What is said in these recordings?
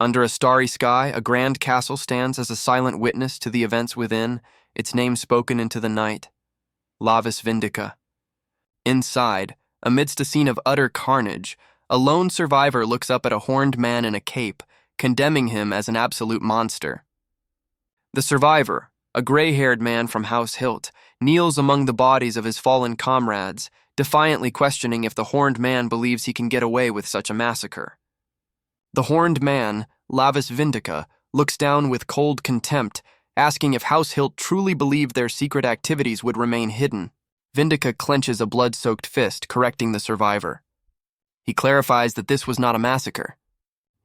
Under a starry sky, a grand castle stands as a silent witness to the events within, its name spoken into the night. Lavis Vindica. Inside, amidst a scene of utter carnage, a lone survivor looks up at a horned man in a cape, condemning him as an absolute monster. The survivor, a gray-haired man from House Hilt, kneels among the bodies of his fallen comrades, defiantly questioning if the horned man believes he can get away with such a massacre. The horned man, Lavis Vindica, looks down with cold contempt, asking if House Hilt truly believed their secret activities would remain hidden. Vindica clenches a blood-soaked fist, correcting the survivor. He clarifies that this was not a massacre.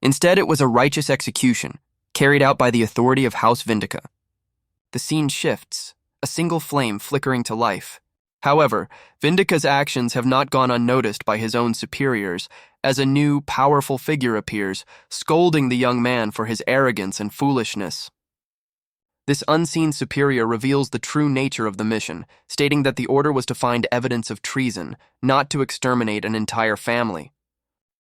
Instead, it was a righteous execution, carried out by the authority of House Vindica. The scene shifts, a single flame flickering to life. However, Vindica's actions have not gone unnoticed by his own superiors, as a new, powerful figure appears, scolding the young man for his arrogance and foolishness. This unseen superior reveals the true nature of the mission, stating that the order was to find evidence of treason, not to exterminate an entire family.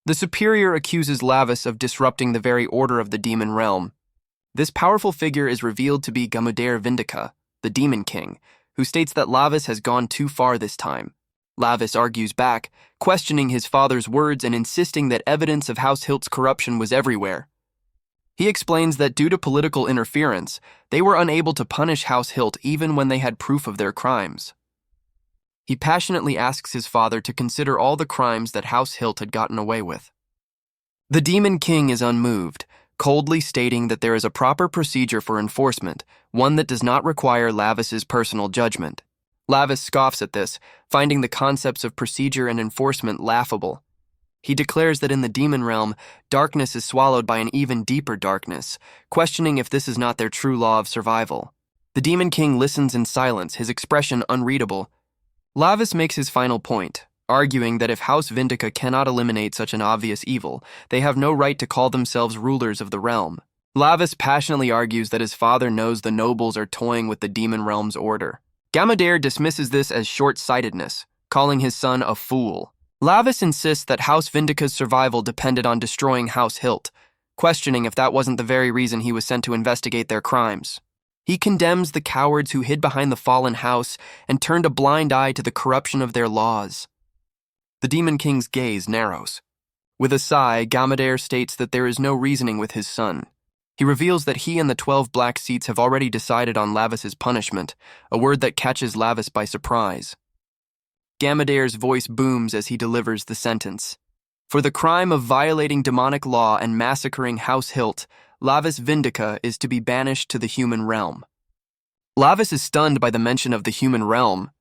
The superior accuses Lavis of disrupting the very order of the demon realm. This powerful figure is revealed to be Gamudair Vindica, the Demon King, who states that Lavis has gone too far this time. Lavis argues back, questioning his father's words and insisting that evidence of House Hilt's corruption was everywhere. He explains that due to political interference, they were unable to punish House Hilt even when they had proof of their crimes. He passionately asks his father to consider all the crimes that House Hilt had gotten away with. The Demon King is unmoved, coldly stating that there is a proper procedure for enforcement, one that does not require Lavis's personal judgment. Lavis scoffs at this, finding the concepts of procedure and enforcement laughable. He declares that in the demon realm, darkness is swallowed by an even deeper darkness, questioning if this is not their true law of survival. The Demon King listens in silence, his expression unreadable. Lavis makes his final point, arguing that if House Vindica cannot eliminate such an obvious evil, they have no right to call themselves rulers of the realm. Lavis passionately argues that his father knows the nobles are toying with the demon realm's order. Gamudair dismisses this as short-sightedness, calling his son a fool. Lavis insists that House Vindica's survival depended on destroying House Hilt, questioning if that wasn't the very reason he was sent to investigate their crimes. He condemns the cowards who hid behind the fallen house and turned a blind eye to the corruption of their laws. The Demon King's gaze narrows. With a sigh, Gamudair states that there is no reasoning with his son. He reveals that he and the 12 black seats have already decided on Lavis's punishment, a word that catches Lavis by surprise. Gamudair's voice booms as he delivers the sentence. For the crime of violating demonic law and massacring House Hilt, Lavis Vindica is to be banished to the human realm. Lavis is stunned by the mention of the human realm.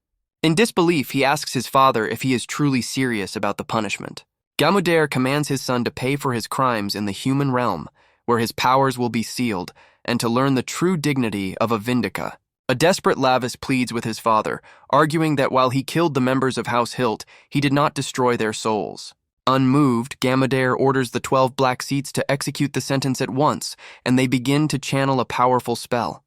In disbelief, he asks his father if he is truly serious about the punishment. Gamudair commands his son to pay for his crimes in the human realm, where his powers will be sealed, and to learn the true dignity of a Vindica. A desperate Lavis pleads with his father, arguing that while he killed the members of House Hilt, he did not destroy their souls. Unmoved, Gamudair orders the 12 black seats to execute the sentence at once, and they begin to channel a powerful spell.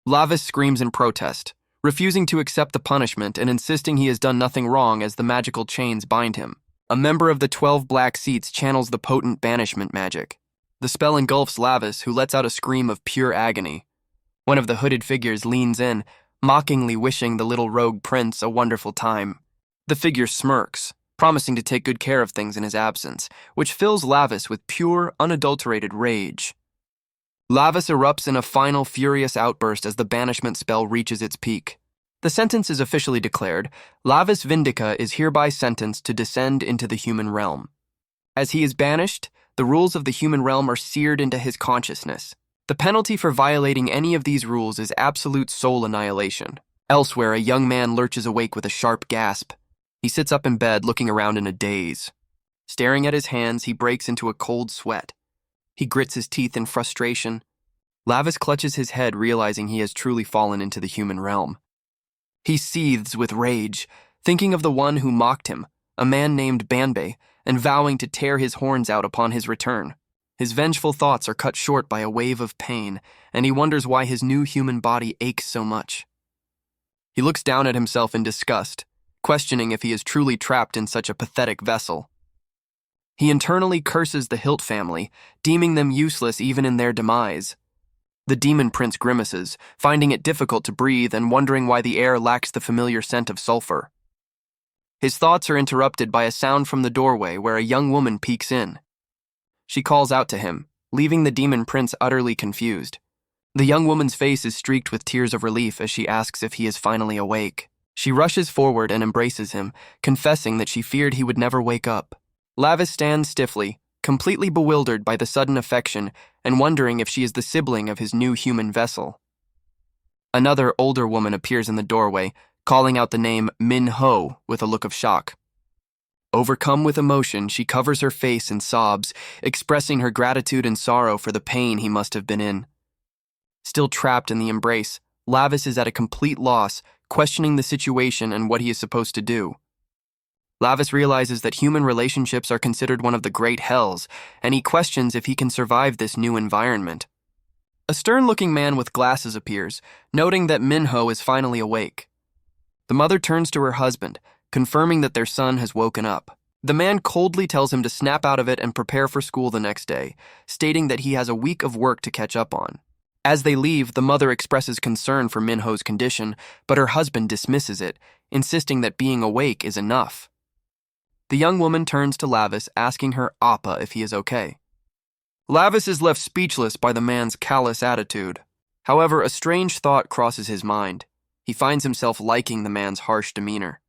Lavis screams in protest, refusing to accept the punishment and insisting he has done nothing wrong as the magical chains bind him. A member of the 12 black seats channels the potent banishment magic. The spell engulfs Lavis, who lets out a scream of pure agony. One of the hooded figures leans in, mockingly wishing the little rogue prince a wonderful time. The figure smirks, promising to take good care of things in his absence, which fills Lavis with pure, unadulterated rage. Lavis erupts in a final furious outburst as the banishment spell reaches its peak. The sentence is officially declared. Lavis Vindica is hereby sentenced to descend into the human realm. As he is banished, the rules of the human realm are seared into his consciousness. The penalty for violating any of these rules is absolute soul annihilation. Elsewhere, a young man lurches awake with a sharp gasp. He sits up in bed, looking around in a daze. Staring at his hands, he breaks into a cold sweat. He grits his teeth in frustration. Lavis clutches his head, realizing he has truly fallen into the human realm. He seethes with rage, thinking of the one who mocked him, a man named Banbei, and vowing to tear his horns out upon his return. His vengeful thoughts are cut short by a wave of pain, and he wonders why his new human body aches so much. He looks down at himself in disgust, questioning if he is truly trapped in such a pathetic vessel. He internally curses the Hilt family, deeming them useless even in their demise. The demon prince grimaces, finding it difficult to breathe and wondering why the air lacks the familiar scent of sulfur. His thoughts are interrupted by a sound from the doorway where a young woman peeks in. She calls out to him, leaving the demon prince utterly confused. The young woman's face is streaked with tears of relief as she asks if he is finally awake. She rushes forward and embraces him, confessing that she feared he would never wake up. Lavis stands stiffly, completely bewildered by the sudden affection and wondering if she is the sibling of his new human vessel. Another older woman appears in the doorway, calling out the name Min-ho with a look of shock. Overcome with emotion, she covers her face and sobs, expressing her gratitude and sorrow for the pain he must have been in. Still trapped in the embrace, Lavis is at a complete loss, questioning the situation and what he is supposed to do. Lavis realizes that human relationships are considered one of the great hells, and he questions if he can survive this new environment. A stern-looking man with glasses appears, noting that Min-ho is finally awake. The mother turns to her husband, confirming that their son has woken up. The man coldly tells him to snap out of it and prepare for school the next day, stating that he has a week of work to catch up on. As they leave, the mother expresses concern for Min-ho's condition, but her husband dismisses it, insisting that being awake is enough. The young woman turns to Lavis, asking her Appa if he is okay. Lavis is left speechless by the man's callous attitude. However, a strange thought crosses his mind. He finds himself liking the man's harsh demeanor.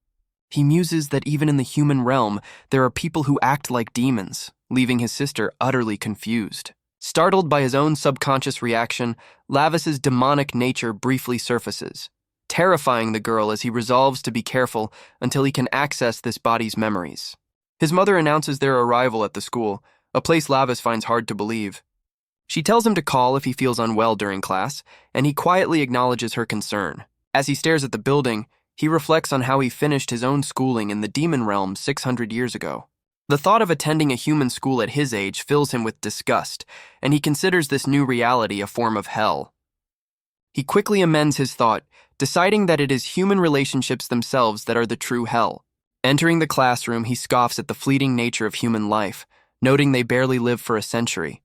He muses that even in the human realm, there are people who act like demons, leaving his sister utterly confused. Startled by his own subconscious reaction, Lavis's demonic nature briefly surfaces, terrifying the girl as he resolves to be careful until he can access this body's memories. His mother announces their arrival at the school, a place Lavis finds hard to believe. She tells him to call if he feels unwell during class, and he quietly acknowledges her concern. As he stares at the building, he reflects on how he finished his own schooling in the demon realm 600 years ago. The thought of attending a human school at his age fills him with disgust, and he considers this new reality a form of hell. He quickly amends his thought, deciding that it is human relationships themselves that are the true hell. Entering the classroom, he scoffs at the fleeting nature of human life, noting they barely live for a century.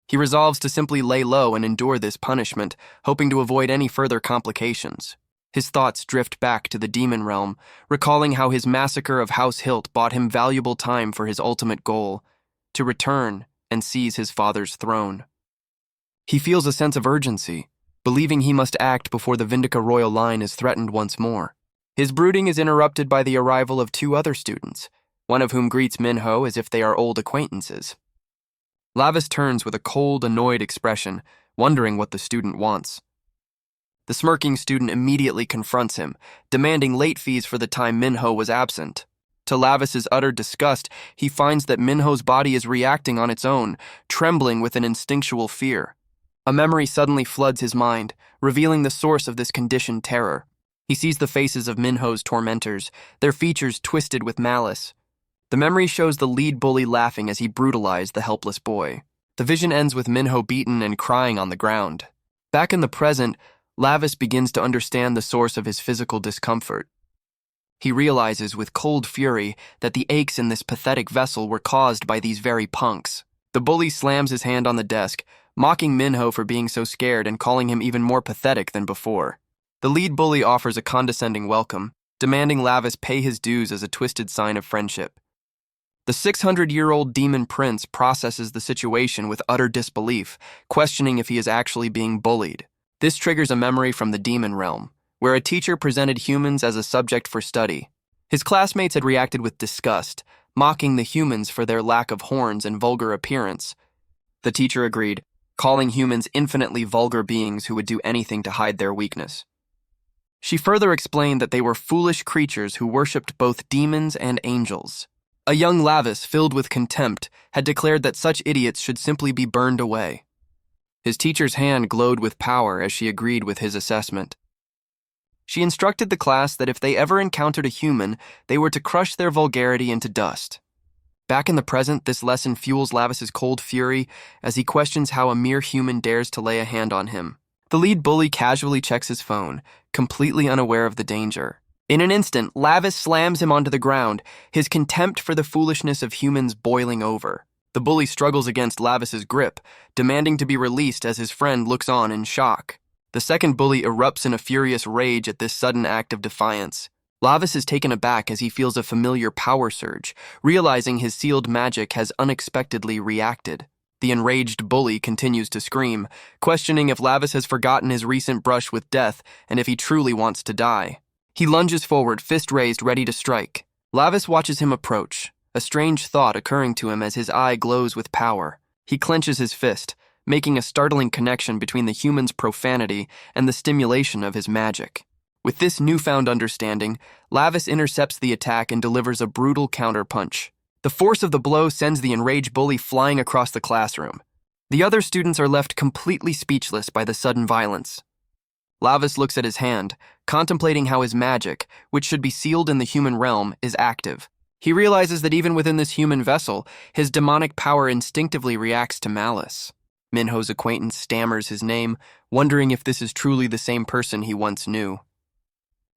He resolves to simply lay low and endure this punishment, hoping to avoid any further complications. His thoughts drift back to the demon realm, recalling how his massacre of House Hilt bought him valuable time for his ultimate goal, to return and seize his father's throne. He feels a sense of urgency, believing he must act before the Vindica royal line is threatened once more. His brooding is interrupted by the arrival of two other students, one of whom greets Min-ho as if they are old acquaintances. Lavis turns with a cold, annoyed expression, wondering what the student wants. The smirking student immediately confronts him, demanding late fees for the time Min-ho was absent. To Lavis's utter disgust, he finds that Min-ho's body is reacting on its own, trembling with an instinctual fear. A memory suddenly floods his mind, revealing the source of this conditioned terror. He sees the faces of Min-ho's tormentors, their features twisted with malice. The memory shows the lead bully laughing as he brutalized the helpless boy. The vision ends with Min-ho beaten and crying on the ground. Back in the present, Lavis begins to understand the source of his physical discomfort. He realizes with cold fury that the aches in this pathetic vessel were caused by these very punks. The bully slams his hand on the desk, mocking Min-ho for being so scared and calling him even more pathetic than before. The lead bully offers a condescending welcome, demanding Lavis pay his dues as a twisted sign of friendship. The 600-year-old demon prince processes the situation with utter disbelief, questioning if he is actually being bullied. This triggers a memory from the demon realm, where a teacher presented humans as a subject for study. His classmates had reacted with disgust, mocking the humans for their lack of horns and vulgar appearance. The teacher agreed, calling humans infinitely vulgar beings who would do anything to hide their weakness. She further explained that they were foolish creatures who worshipped both demons and angels. A young Lavis, filled with contempt, had declared that such idiots should simply be burned away. His teacher's hand glowed with power as she agreed with his assessment. She instructed the class that if they ever encountered a human, they were to crush their vulgarity into dust. Back in the present, this lesson fuels Lavis's cold fury as he questions how a mere human dares to lay a hand on him. The lead bully casually checks his phone, completely unaware of the danger. In an instant, Lavis slams him onto the ground, his contempt for the foolishness of humans boiling over. The bully struggles against Lavis's grip, demanding to be released as his friend looks on in shock. The second bully erupts in a furious rage at this sudden act of defiance. Lavis is taken aback as he feels a familiar power surge, realizing his sealed magic has unexpectedly reacted. The enraged bully continues to scream, questioning if Lavis has forgotten his recent brush with death and if he truly wants to die. He lunges forward, fist raised, ready to strike. Lavis watches him approach, a strange thought occurring to him as his eye glows with power. He clenches his fist, making a startling connection between the human's profanity and the stimulation of his magic. With this newfound understanding, Lavis intercepts the attack and delivers a brutal counterpunch. The force of the blow sends the enraged bully flying across the classroom. The other students are left completely speechless by the sudden violence. Lavis looks at his hand, contemplating how his magic, which should be sealed in the human realm, is active. He realizes that even within this human vessel, his demonic power instinctively reacts to malice. Minho's acquaintance stammers his name, wondering if this is truly the same person he once knew.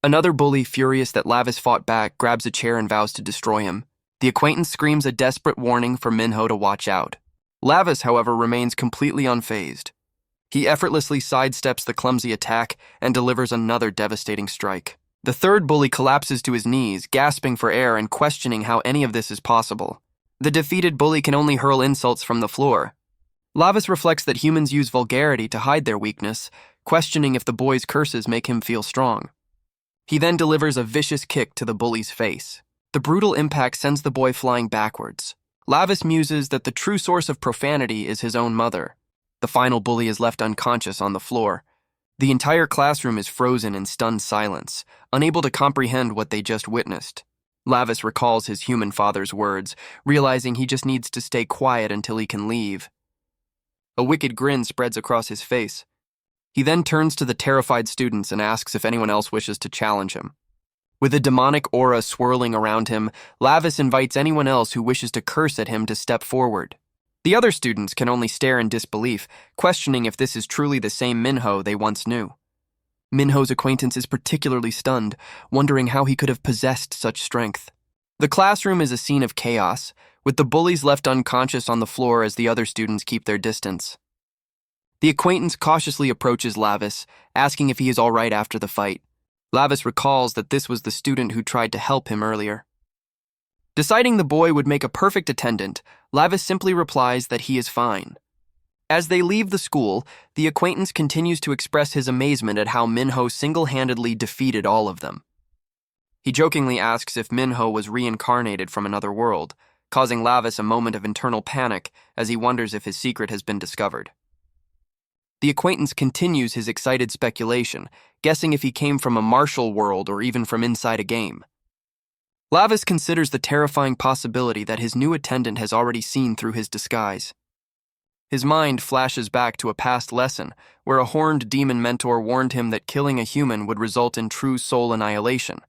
Another bully, furious that Lavis fought back, grabs a chair and vows to destroy him. The acquaintance screams a desperate warning for Minho to watch out. Lavis, however, remains completely unfazed. He effortlessly sidesteps the clumsy attack and delivers another devastating strike. The third bully collapses to his knees, gasping for air and questioning how any of this is possible. The defeated bully can only hurl insults from the floor. Lavis reflects that humans use vulgarity to hide their weakness, questioning if the boy's curses make him feel strong. He then delivers a vicious kick to the bully's face. The brutal impact sends the boy flying backwards. Lavis muses that the true source of profanity is his own mother. The final bully is left unconscious on the floor. The entire classroom is frozen in stunned silence, unable to comprehend what they just witnessed. Lavis recalls his human father's words, realizing he just needs to stay quiet until he can leave. A wicked grin spreads across his face. He then turns to the terrified students and asks if anyone else wishes to challenge him. With a demonic aura swirling around him, Lavis invites anyone else who wishes to curse at him to step forward. The other students can only stare in disbelief, questioning if this is truly the same Minho they once knew. Minho's acquaintance is particularly stunned, wondering how he could have possessed such strength. The classroom is a scene of chaos, with the bullies left unconscious on the floor as the other students keep their distance. The acquaintance cautiously approaches Lavis, asking if he is all right after the fight. Lavis recalls that this was the student who tried to help him earlier. Deciding the boy would make a perfect attendant, Lavis simply replies that he is fine. As they leave the school, the acquaintance continues to express his amazement at how Minho single-handedly defeated all of them. He jokingly asks if Minho was reincarnated from another world, causing Lavis a moment of internal panic as he wonders if his secret has been discovered. The acquaintance continues his excited speculation, guessing if he came from a martial world or even from inside a game. Lavis considers the terrifying possibility that his new attendant has already seen through his disguise. His mind flashes back to a past lesson where a horned demon mentor warned him that killing a human would result in true soul annihilation.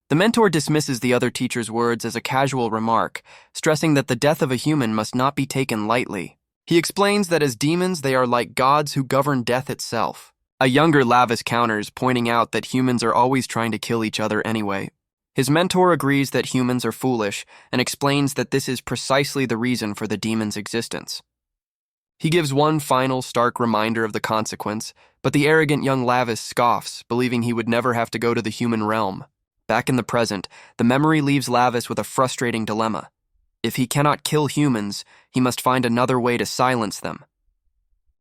The mentor dismisses the other teacher's words as a casual remark, stressing that the death of a human must not be taken lightly. He explains that as demons they are like gods who govern death itself. A younger Lavis counters, pointing out that humans are always trying to kill each other anyway. His mentor agrees that humans are foolish and explains that this is precisely the reason for the demon's existence. He gives one final stark reminder of the consequence, but the arrogant young Lavis scoffs, believing he would never have to go to the human realm. Back in the present, the memory leaves Lavis with a frustrating dilemma. If he cannot kill humans, he must find another way to silence them.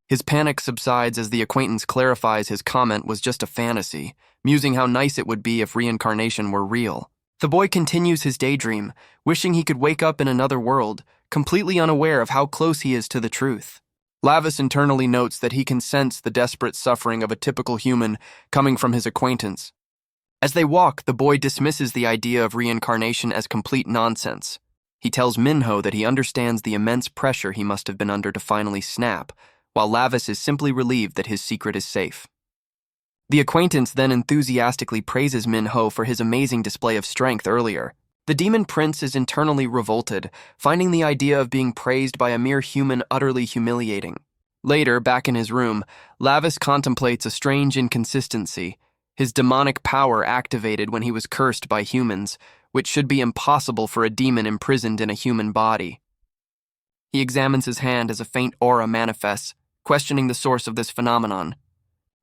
His panic subsides as the acquaintance clarifies his comment was just a fantasy, musing how nice it would be if reincarnation were real. The boy continues his daydream, wishing he could wake up in another world, completely unaware of how close he is to the truth. Lavis internally notes that he can sense the desperate suffering of a typical human coming from his acquaintance. As they walk, the boy dismisses the idea of reincarnation as complete nonsense. He tells Minho that he understands the immense pressure he must have been under to finally snap, while Lavis is simply relieved that his secret is safe. The acquaintance then enthusiastically praises Minho for his amazing display of strength earlier. The demon prince is internally revolted, finding the idea of being praised by a mere human utterly humiliating. Later, back in his room, Lavis contemplates a strange inconsistency. his demonic power activated when he was cursed by humans, which should be impossible for a demon imprisoned in a human body. He examines his hand as a faint aura manifests, questioning the source of this phenomenon.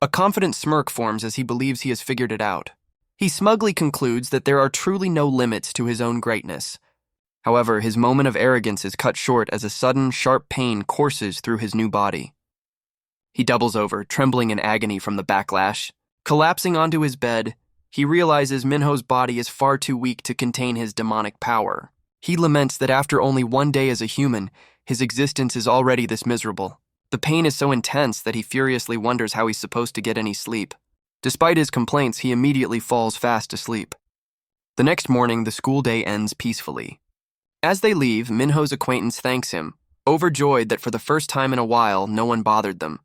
A confident smirk forms as he believes he has figured it out. He smugly concludes that there are truly no limits to his own greatness. However, his moment of arrogance is cut short as a sudden, sharp pain courses through his new body. He doubles over, trembling in agony from the backlash. Collapsing onto his bed, he realizes Minho's body is far too weak to contain his demonic power. He laments that after only one day as a human, his existence is already this miserable. The pain is so intense that he furiously wonders how he's supposed to get any sleep. Despite his complaints, he immediately falls fast asleep. The next morning, the school day ends peacefully. As they leave, Minho's acquaintance thanks him, overjoyed that for the first time in a while, no one bothered them.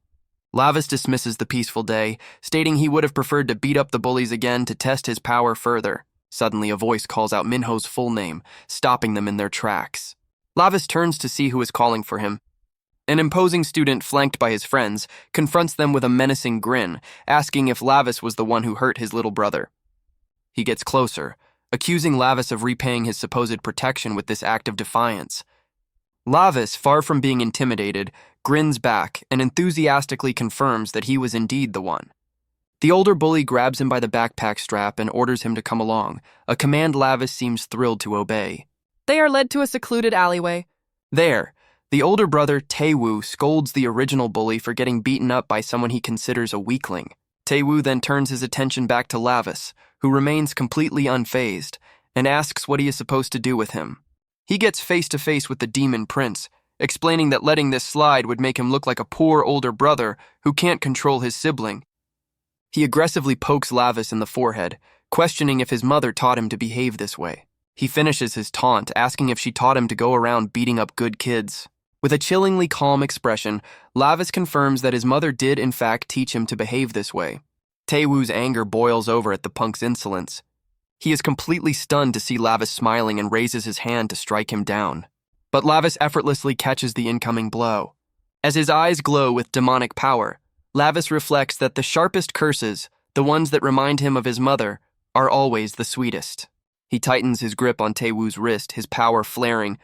Lavis dismisses the peaceful day, stating he would have preferred to beat up the bullies again to test his power further. Suddenly, a voice calls out Minho's full name, stopping them in their tracks. Lavis turns to see who is calling for him. An imposing student, flanked by his friends, confronts them with a menacing grin, asking if Lavis was the one who hurt his little brother. He gets closer, accusing Lavis of repaying his supposed protection with this act of defiance. Lavis, far from being intimidated, grins back and enthusiastically confirms that he was indeed the one. The older bully grabs him by the backpack strap and orders him to come along, a command Lavis seems thrilled to obey. They are led to a secluded alleyway. There, the older brother, Taewoo, scolds the original bully for getting beaten up by someone he considers a weakling. Taewoo then turns his attention back to Lavis, who remains completely unfazed, and asks what he is supposed to do with him. He gets face-to-face with the demon prince, explaining that letting this slide would make him look like a poor older brother who can't control his sibling. He aggressively pokes Lavis in the forehead, questioning if his mother taught him to behave this way. He finishes his taunt, asking if she taught him to go around beating up good kids. With a chillingly calm expression, Lavis confirms that his mother did in fact teach him to behave this way. Taewoo's anger boils over at the punk's insolence. He is completely stunned to see Lavis smiling and raises his hand to strike him down. But Lavis effortlessly catches the incoming blow. As his eyes glow with demonic power, Lavis reflects that the sharpest curses, the ones that remind him of his mother, are always the sweetest. He tightens his grip on Taewoo's wrist, his power flaring.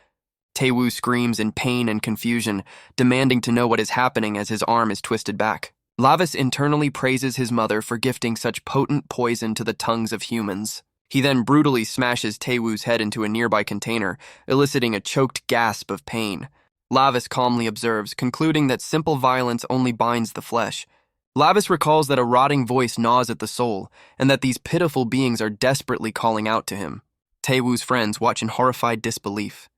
Taewoo screams in pain and confusion, demanding to know what is happening as his arm is twisted back. Lavis internally praises his mother for gifting such potent poison to the tongues of humans. He then brutally smashes Taewoo's head into a nearby container, eliciting a choked gasp of pain. Lavis calmly observes, concluding that simple violence only binds the flesh. Lavis recalls that a rotting voice gnaws at the soul, and that these pitiful beings are desperately calling out to him. Taewoo's friends watch in horrified disbelief.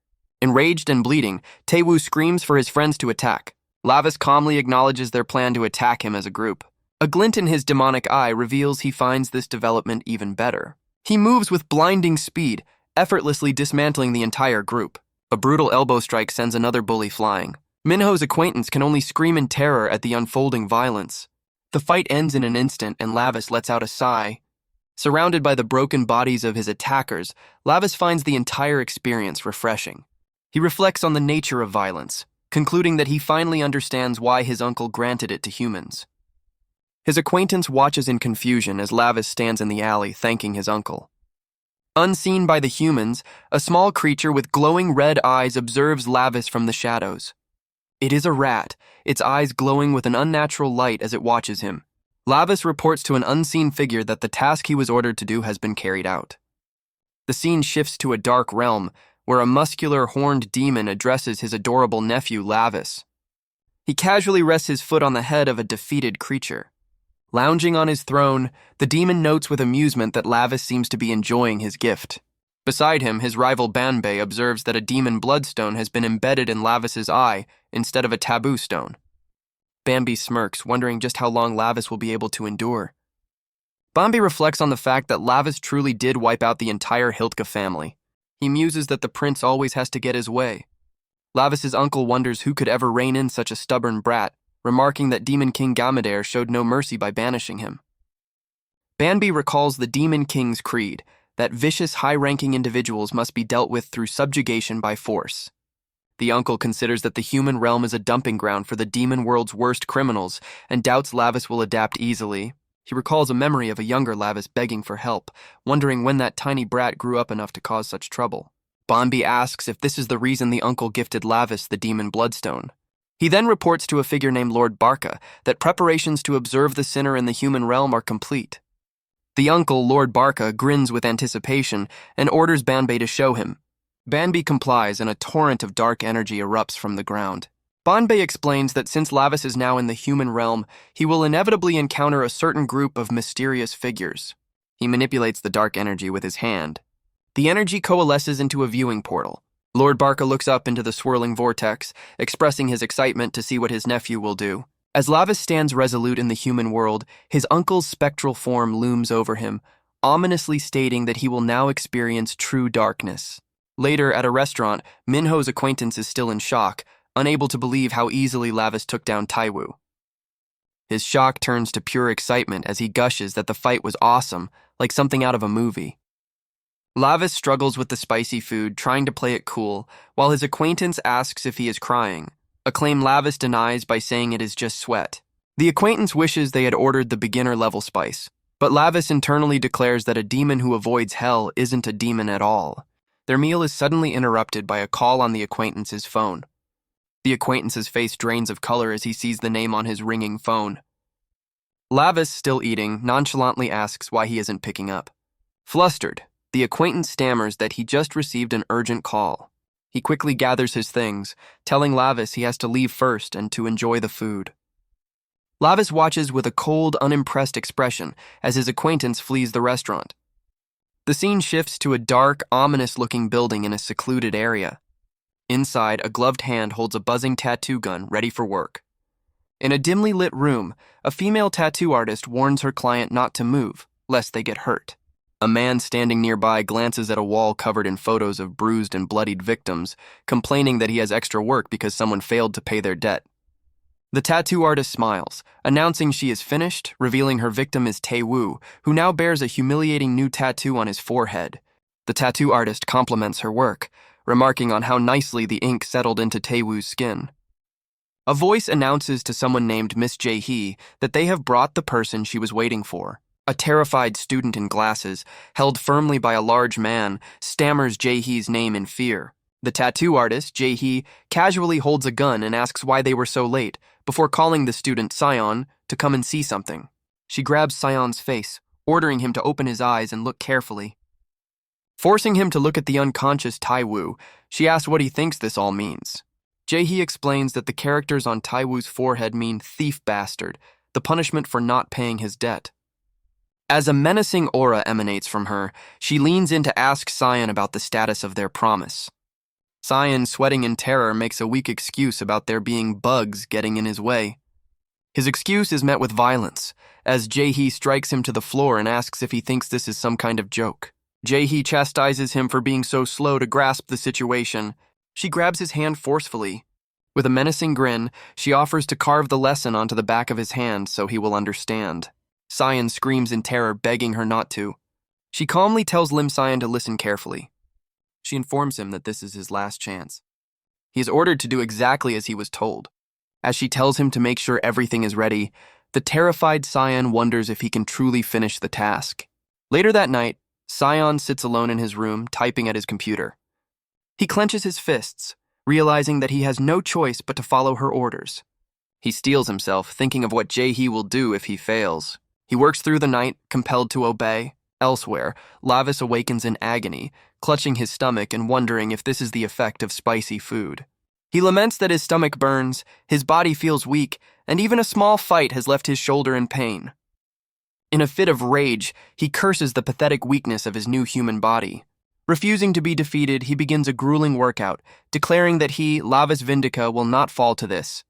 Enraged and bleeding, Taewoo screams for his friends to attack. Lavis calmly acknowledges their plan to attack him as a group. A glint in his demonic eye reveals he finds this development even better. He moves with blinding speed, effortlessly dismantling the entire group. A brutal elbow strike sends another bully flying. Minho's acquaintance can only scream in terror at the unfolding violence. The fight ends in an instant and Lavis lets out a sigh. Surrounded by the broken bodies of his attackers, Lavis finds the entire experience refreshing. He reflects on the nature of violence, concluding that he finally understands why his uncle granted it to humans. His acquaintance watches in confusion as Lavis stands in the alley thanking his uncle. Unseen by the humans, a small creature with glowing red eyes observes Lavis from the shadows. It is a rat, its eyes glowing with an unnatural light as it watches him. Lavis reports to an unseen figure that the task he was ordered to do has been carried out. The scene shifts to a dark realm, where a muscular, horned demon addresses his adorable nephew, Lavis. He casually rests his foot on the head of a defeated creature. Lounging on his throne, the demon notes with amusement that Lavis seems to be enjoying his gift. Beside him, his rival Banbei observes that a demon bloodstone has been embedded in Lavis's eye instead of a taboo stone. Bambi smirks, wondering just how long Lavis will be able to endure. Bambi reflects on the fact that Lavis truly did wipe out the entire Hiltka family. He muses that the prince always has to get his way. Lavis's uncle wonders who could ever rein in such a stubborn brat, remarking that Demon King Gamadair showed no mercy by banishing him. Banbi recalls the Demon King's creed, that vicious, high-ranking individuals must be dealt with through subjugation by force. The uncle considers that the human realm is a dumping ground for the demon world's worst criminals and doubts Lavis will adapt easily. He recalls a memory of a younger Lavis begging for help, wondering when that tiny brat grew up enough to cause such trouble. Bonby asks if this is the reason the uncle gifted Lavis the demon bloodstone. He then reports to a figure named Lord Barca that preparations to observe the sinner in the human realm are complete. The uncle, Lord Barca, grins with anticipation and orders Banbei to show him. Banbei complies and a torrent of dark energy erupts from the ground. Banbei explains that since Lavis is now in the human realm, he will inevitably encounter a certain group of mysterious figures. He manipulates the dark energy with his hand. The energy coalesces into a viewing portal. Lord Barca looks up into the swirling vortex, expressing his excitement to see what his nephew will do. As Lavis stands resolute in the human world, his uncle's spectral form looms over him, ominously stating that he will now experience true darkness. Later, at a restaurant, Minho's acquaintance is still in shock, unable to believe how easily Lavis took down Taiwu. His shock turns to pure excitement as he gushes that the fight was awesome, like something out of a movie. Lavis struggles with the spicy food, trying to play it cool, while his acquaintance asks if he is crying, a claim Lavis denies by saying it is just sweat. The acquaintance wishes they had ordered the beginner-level spice, but Lavis internally declares that a demon who avoids hell isn't a demon at all. Their meal is suddenly interrupted by a call on the acquaintance's phone. The acquaintance's face drains of color as he sees the name on his ringing phone. Lavis, still eating, nonchalantly asks why he isn't picking up. Flustered, the acquaintance stammers that he just received an urgent call. He quickly gathers his things, telling Lavis he has to leave first and to enjoy the food. Lavis watches with a cold, unimpressed expression as his acquaintance flees the restaurant. The scene shifts to a dark, ominous-looking building in a secluded area. Inside, a gloved hand holds a buzzing tattoo gun ready for work. In a dimly lit room, a female tattoo artist warns her client not to move, lest they get hurt. A man standing nearby glances at a wall covered in photos of bruised and bloodied victims, complaining that he has extra work because someone failed to pay their debt. The tattoo artist smiles, announcing she is finished, revealing her victim is Tae-woo, who now bears a humiliating new tattoo on his forehead. The tattoo artist compliments her work, remarking on how nicely the ink settled into Tae-woo's skin. A voice announces to someone named Miss Jae-hee that they have brought the person she was waiting for. A terrified student in glasses, held firmly by a large man, stammers Jae-hee's name in fear. The tattoo artist, Jae-hee, casually holds a gun and asks why they were so late, before calling the student, Sion, to come and see something. She grabs Sion's face, ordering him to open his eyes and look carefully. Forcing him to look at the unconscious Taiwu, she asks what he thinks this all means. Jae-hee explains that the characters on Taiwu's forehead mean thief bastard, the punishment for not paying his debt. As a menacing aura emanates from her, she leans in to ask Sion about the status of their promise. Sion, sweating in terror, makes a weak excuse about there being bugs getting in his way. His excuse is met with violence, as Jae-hee strikes him to the floor and asks if he thinks this is some kind of joke. Jae-hee chastises him for being so slow to grasp the situation. She grabs his hand forcefully. With a menacing grin, she offers to carve the lesson onto the back of his hand so he will understand. Sion screams in terror, begging her not to. She calmly tells Lim Sion to listen carefully. She informs him that this is his last chance. He is ordered to do exactly as he was told. As she tells him to make sure everything is ready, the terrified Sion wonders if he can truly finish the task. Later that night, Sion sits alone in his room, typing at his computer. He clenches his fists, realizing that he has no choice but to follow her orders. He steels himself, thinking of what Jae-hee will do if he fails. He works through the night, compelled to obey. Elsewhere, Lavis awakens in agony, clutching his stomach and wondering if this is the effect of spicy food. He laments that his stomach burns, his body feels weak, and even a small fight has left his shoulder in pain. In a fit of rage, he curses the pathetic weakness of his new human body. Refusing to be defeated, he begins a grueling workout, declaring that he, Lavis Vindica, will not fall to this.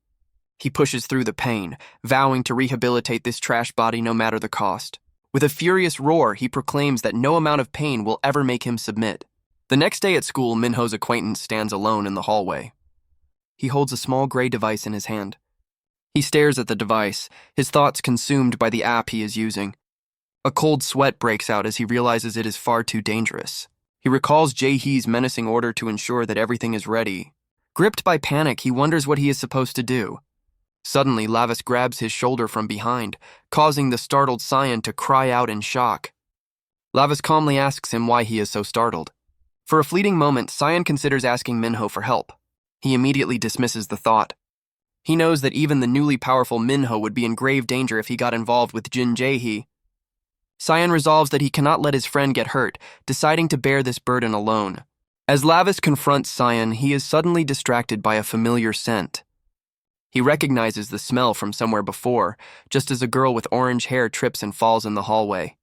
He pushes through the pain, vowing to rehabilitate this trash body no matter the cost. With a furious roar, he proclaims that no amount of pain will ever make him submit. The next day at school, Minho's acquaintance stands alone in the hallway. He holds a small gray device in his hand. He stares at the device, his thoughts consumed by the app he is using. A cold sweat breaks out as he realizes it is far too dangerous. He recalls Jae-hee's menacing order to ensure that everything is ready. Gripped by panic, he wonders what he is supposed to do. Suddenly, Lavis grabs his shoulder from behind, causing the startled Cyan to cry out in shock. Lavis calmly asks him why he is so startled. For a fleeting moment, Cyan considers asking Minho for help. He immediately dismisses the thought. He knows that even the newly powerful Minho would be in grave danger if he got involved with Jin Jae-hee. Cyan resolves that he cannot let his friend get hurt, deciding to bear this burden alone. As Lavis confronts Cyan, he is suddenly distracted by a familiar scent. He recognizes the smell from somewhere before, just as a girl with orange hair trips and falls in the hallway.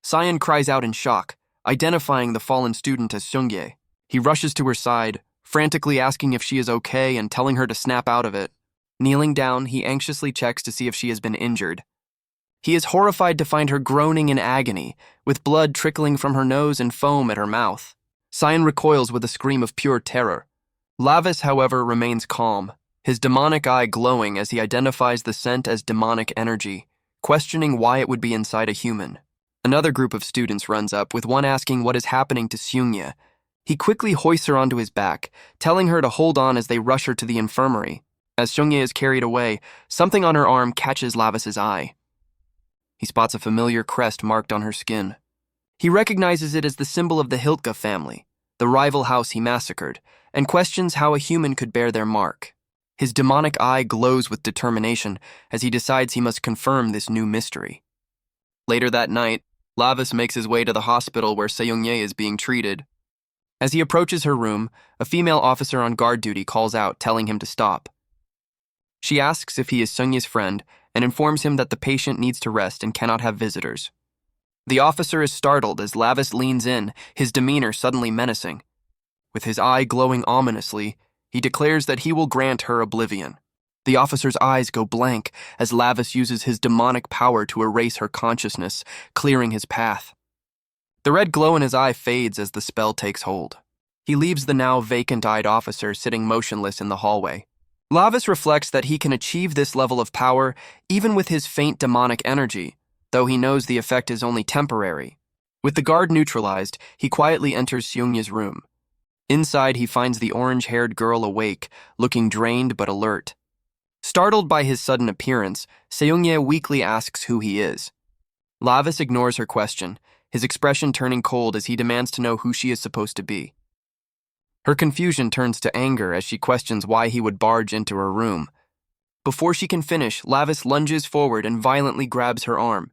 Cyan cries out in shock, identifying the fallen student as Seungye. He rushes to her side, frantically asking if she is okay and telling her to snap out of it. Kneeling down, he anxiously checks to see if she has been injured. He is horrified to find her groaning in agony, with blood trickling from her nose and foam at her mouth. Cyan recoils with a scream of pure terror. Lavis, however, remains calm, his demonic eye glowing as he identifies the scent as demonic energy, questioning why it would be inside a human. Another group of students runs up, with one asking what is happening to Seungye. He quickly hoists her onto his back, telling her to hold on as they rush her to the infirmary. As Seungye is carried away, something on her arm catches Lavis's eye. He spots a familiar crest marked on her skin. He recognizes it as the symbol of the Hiltka family, the rival house he massacred, and questions how a human could bear their mark. His demonic eye glows with determination as he decides he must confirm this new mystery. Later that night, Lavis makes his way to the hospital where Seungye is being treated. As he approaches her room, a female officer on guard duty calls out, telling him to stop. She asks if he is Seungye's friend and informs him that the patient needs to rest and cannot have visitors. The officer is startled as Lavis leans in, his demeanor suddenly menacing. With his eye glowing ominously, he declares that he will grant her oblivion. The officer's eyes go blank as Lavis uses his demonic power to erase her consciousness, clearing his path. The red glow in his eye fades as the spell takes hold. He leaves the now vacant-eyed officer sitting motionless in the hallway. Lavis reflects that he can achieve this level of power even with his faint demonic energy, though he knows the effect is only temporary. With the guard neutralized, he quietly enters Seungye's room. Inside, he finds the orange-haired girl awake, looking drained but alert. Startled by his sudden appearance, Seungye weakly asks who he is. Lavis ignores her question, his expression turning cold as he demands to know who she is supposed to be. Her confusion turns to anger as she questions why he would barge into her room. Before she can finish, Lavis lunges forward and violently grabs her arm.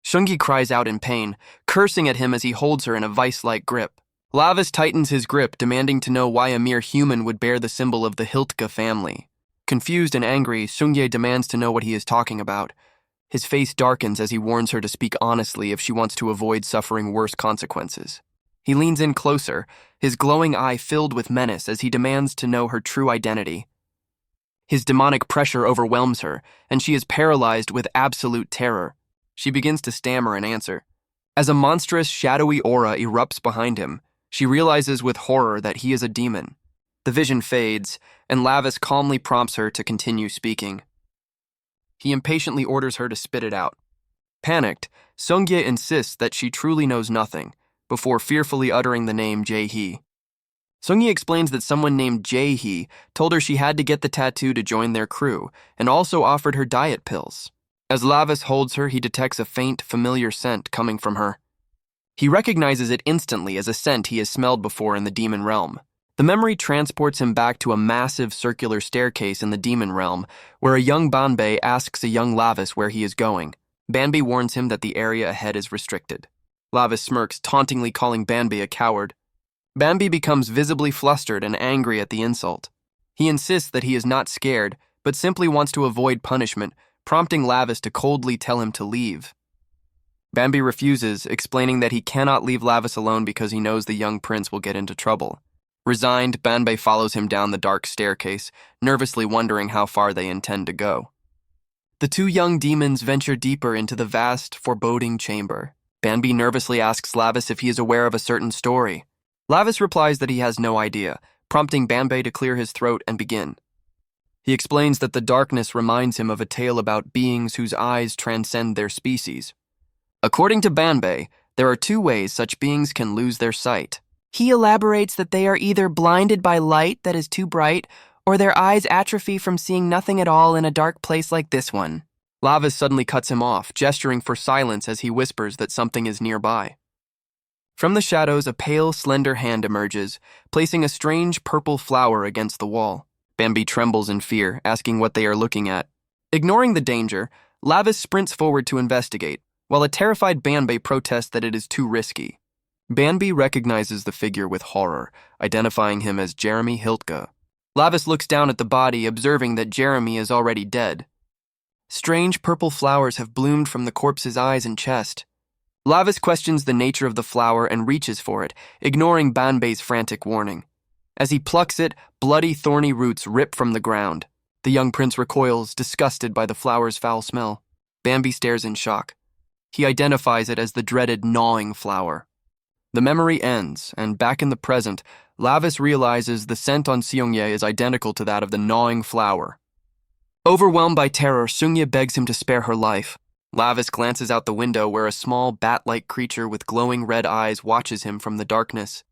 Seungye cries out in pain, cursing at him as he holds her in a vice-like grip. Lavis tightens his grip, demanding to know why a mere human would bear the symbol of the Hiltka family. Confused and angry, Seungye demands to know what he is talking about. His face darkens as he warns her to speak honestly if she wants to avoid suffering worse consequences. He leans in closer, his glowing eye filled with menace as he demands to know her true identity. His demonic pressure overwhelms her, and she is paralyzed with absolute terror. She begins to stammer an answer. As a monstrous, shadowy aura erupts behind him, she realizes with horror that he is a demon. The vision fades, and Lavis calmly prompts her to continue speaking. He impatiently orders her to spit it out. Panicked, Seungye insists that she truly knows nothing, before fearfully uttering the name Jae-hee. Seungye explains that someone named Jae-hee told her she had to get the tattoo to join their crew, and also offered her diet pills. As Lavis holds her, he detects a faint, familiar scent coming from her. He recognizes it instantly as a scent he has smelled before in the demon realm. The memory transports him back to a massive circular staircase in the demon realm, where a young Banbei asks a young Lavis where he is going. Banbei warns him that the area ahead is restricted. Lavis smirks, tauntingly calling Banbei a coward. Banbei becomes visibly flustered and angry at the insult. He insists that he is not scared, but simply wants to avoid punishment, prompting Lavis to coldly tell him to leave. Banbei refuses, explaining that he cannot leave Lavis alone because he knows the young prince will get into trouble. Resigned, Banbei follows him down the dark staircase, nervously wondering how far they intend to go. The two young demons venture deeper into the vast, foreboding chamber. Banbei nervously asks Lavis if he is aware of a certain story. Lavis replies that he has no idea, prompting Banbei to clear his throat and begin. He explains that the darkness reminds him of a tale about beings whose eyes transcend their species. According to Banbei, there are two ways such beings can lose their sight. He elaborates that they are either blinded by light that is too bright or their eyes atrophy from seeing nothing at all in a dark place like this one. Lavis suddenly cuts him off, gesturing for silence as he whispers that something is nearby. From the shadows, a pale, slender hand emerges, placing a strange purple flower against the wall. Bambi trembles in fear, asking what they are looking at. Ignoring the danger, Lavis sprints forward to investigate, while a terrified Bambi protests that it is too risky. Bambi recognizes the figure with horror, identifying him as Jeremy Hiltka. Lavis looks down at the body, observing that Jeremy is already dead. Strange purple flowers have bloomed from the corpse's eyes and chest. Lavis questions the nature of the flower and reaches for it, ignoring Banbei's frantic warning. As he plucks it, bloody, thorny roots rip from the ground. The young prince recoils, disgusted by the flower's foul smell. Bambi stares in shock. He identifies it as the dreaded gnawing flower. The memory ends, and back in the present, Lavis realizes the scent on Seongye is identical to that of the gnawing flower. Overwhelmed by terror, Seongye begs him to spare her life. Lavis glances out the window where a small bat-like creature with glowing red eyes watches him from the darkness.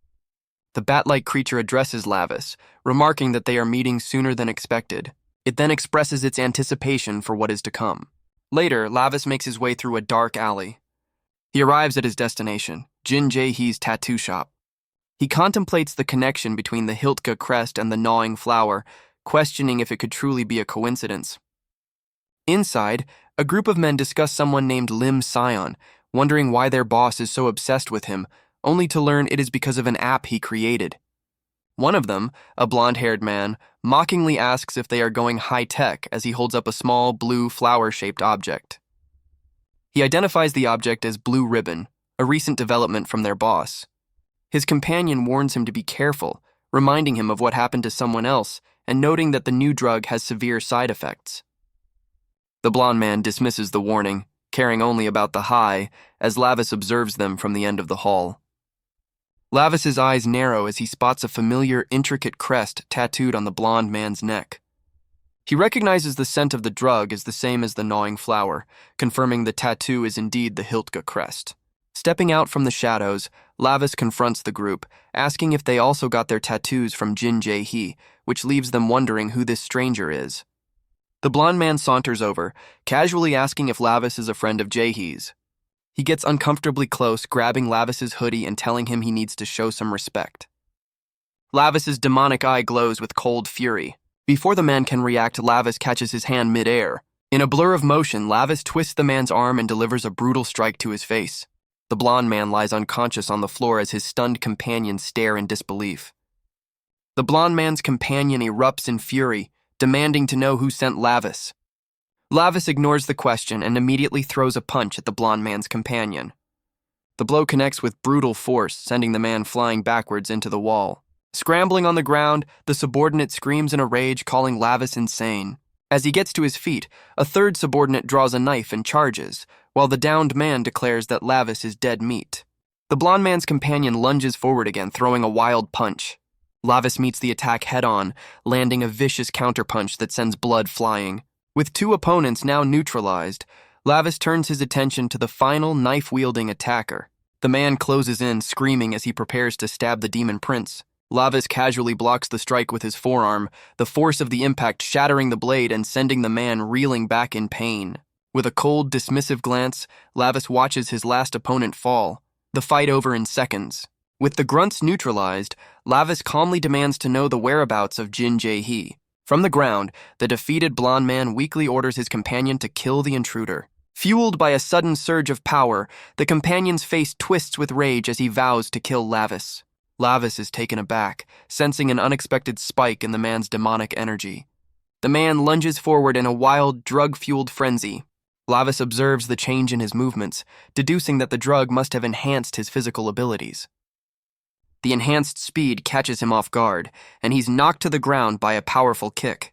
The bat-like creature addresses Lavis, remarking that they are meeting sooner than expected. It then expresses its anticipation for what is to come. Later, Lavis makes his way through a dark alley. He arrives at his destination, Jin Jae-hee's tattoo shop. He contemplates the connection between the Hiltka crest and the gnawing flower, questioning if it could truly be a coincidence. Inside, a group of men discuss someone named Lim Sion, wondering why their boss is so obsessed with him, only to learn it is because of an app he created. One of them, a blonde-haired man, mockingly asks if they are going high-tech as he holds up a small, blue, flower-shaped object. He identifies the object as Blue Ribbon, a recent development from their boss. His companion warns him to be careful, reminding him of what happened to someone else and noting that the new drug has severe side effects. The blonde man dismisses the warning, caring only about the high, as Lavis observes them from the end of the hall. Lavis's eyes narrow as he spots a familiar, intricate crest tattooed on the blonde man's neck. He recognizes the scent of the drug as the same as the gnawing flower, confirming the tattoo is indeed the Hiltka crest. Stepping out from the shadows, Lavis confronts the group, asking if they also got their tattoos from Jin Jae-hee, which leaves them wondering who this stranger is. The blonde man saunters over, casually asking if Lavis is a friend of Jae-hee's. He gets uncomfortably close, grabbing Lavis's hoodie and telling him he needs to show some respect. Lavis's demonic eye glows with cold fury. Before the man can react, Lavis catches his hand mid-air. In a blur of motion, Lavis twists the man's arm and delivers a brutal strike to his face. The blonde man lies unconscious on the floor as his stunned companions stare in disbelief. The blonde man's companion erupts in fury, demanding to know who sent Lavis. Lavis ignores the question and immediately throws a punch at the blonde man's companion. The blow connects with brutal force, sending the man flying backwards into the wall. Scrambling on the ground, the subordinate screams in a rage, calling Lavis insane. As he gets to his feet, a third subordinate draws a knife and charges, while the downed man declares that Lavis is dead meat. The blonde man's companion lunges forward again, throwing a wild punch. Lavis meets the attack head-on, landing a vicious counterpunch that sends blood flying. With two opponents now neutralized, Lavis turns his attention to the final knife-wielding attacker. The man closes in, screaming as he prepares to stab the demon prince. Lavis casually blocks the strike with his forearm, the force of the impact shattering the blade and sending the man reeling back in pain. With a cold, dismissive glance, Lavis watches his last opponent fall, the fight over in seconds. With the grunts neutralized, Lavis calmly demands to know the whereabouts of Jin Jae-hee. From the ground, the defeated blonde man weakly orders his companion to kill the intruder. Fueled by a sudden surge of power, the companion's face twists with rage as he vows to kill Lavis. Lavis is taken aback, sensing an unexpected spike in the man's demonic energy. The man lunges forward in a wild, drug-fueled frenzy. Lavis observes the change in his movements, deducing that the drug must have enhanced his physical abilities. The enhanced speed catches him off guard, and he's knocked to the ground by a powerful kick.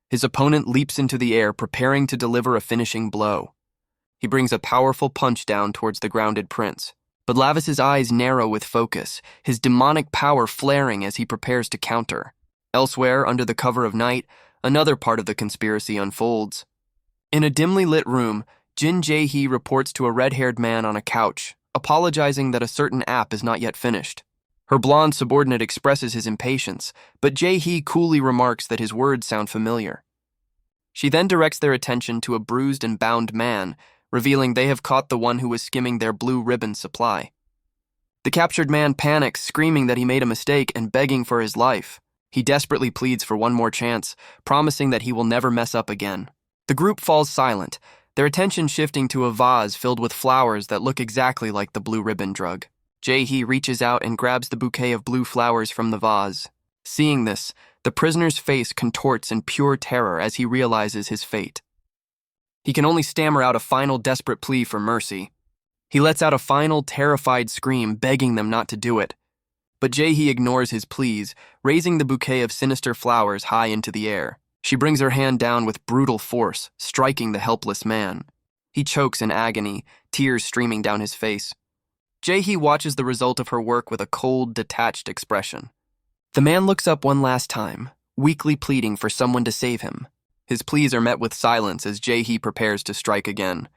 His opponent leaps into the air, preparing to deliver a finishing blow. He brings a powerful punch down towards the grounded prince, but Lavis's eyes narrow with focus, his demonic power flaring as he prepares to counter. Elsewhere, under the cover of night, another part of the conspiracy unfolds. In a dimly lit room, Jin Jae-hee reports to a red-haired man on a couch, apologizing that a certain app is not yet finished. Her blonde subordinate expresses his impatience, but Jae-hee coolly remarks that his words sound familiar. She then directs their attention to a bruised and bound man, revealing they have caught the one who was skimming their blue ribbon supply. The captured man panics, screaming that he made a mistake and begging for his life. He desperately pleads for one more chance, promising that he will never mess up again. The group falls silent, their attention shifting to a vase filled with flowers that look exactly like the blue ribbon drug. Jae-hee reaches out and grabs the bouquet of blue flowers from the vase. Seeing this, the prisoner's face contorts in pure terror as he realizes his fate. He can only stammer out a final desperate plea for mercy. He lets out a final terrified scream, begging them not to do it. But Jae-hee ignores his pleas, raising the bouquet of sinister flowers high into the air. She brings her hand down with brutal force, striking the helpless man. He chokes in agony, tears streaming down his face. Jae-hee watches the result of her work with a cold, detached expression. The man looks up one last time, weakly pleading for someone to save him. His pleas are met with silence as Jae-hee prepares to strike again.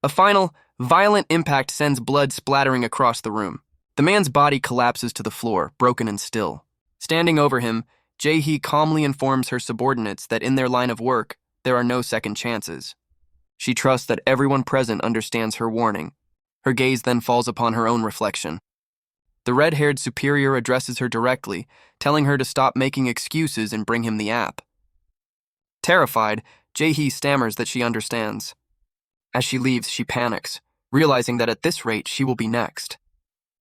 A final, violent impact sends blood splattering across the room. The man's body collapses to the floor, broken and still. Standing over him, Jae-hee calmly informs her subordinates that in their line of work, there are no second chances. She trusts that everyone present understands her warning. Her gaze then falls upon her own reflection. The red-haired superior addresses her directly, telling her to stop making excuses and bring him the app. Terrified, Jae-hee stammers that she understands. As she leaves, she panics, realizing that at this rate she will be next.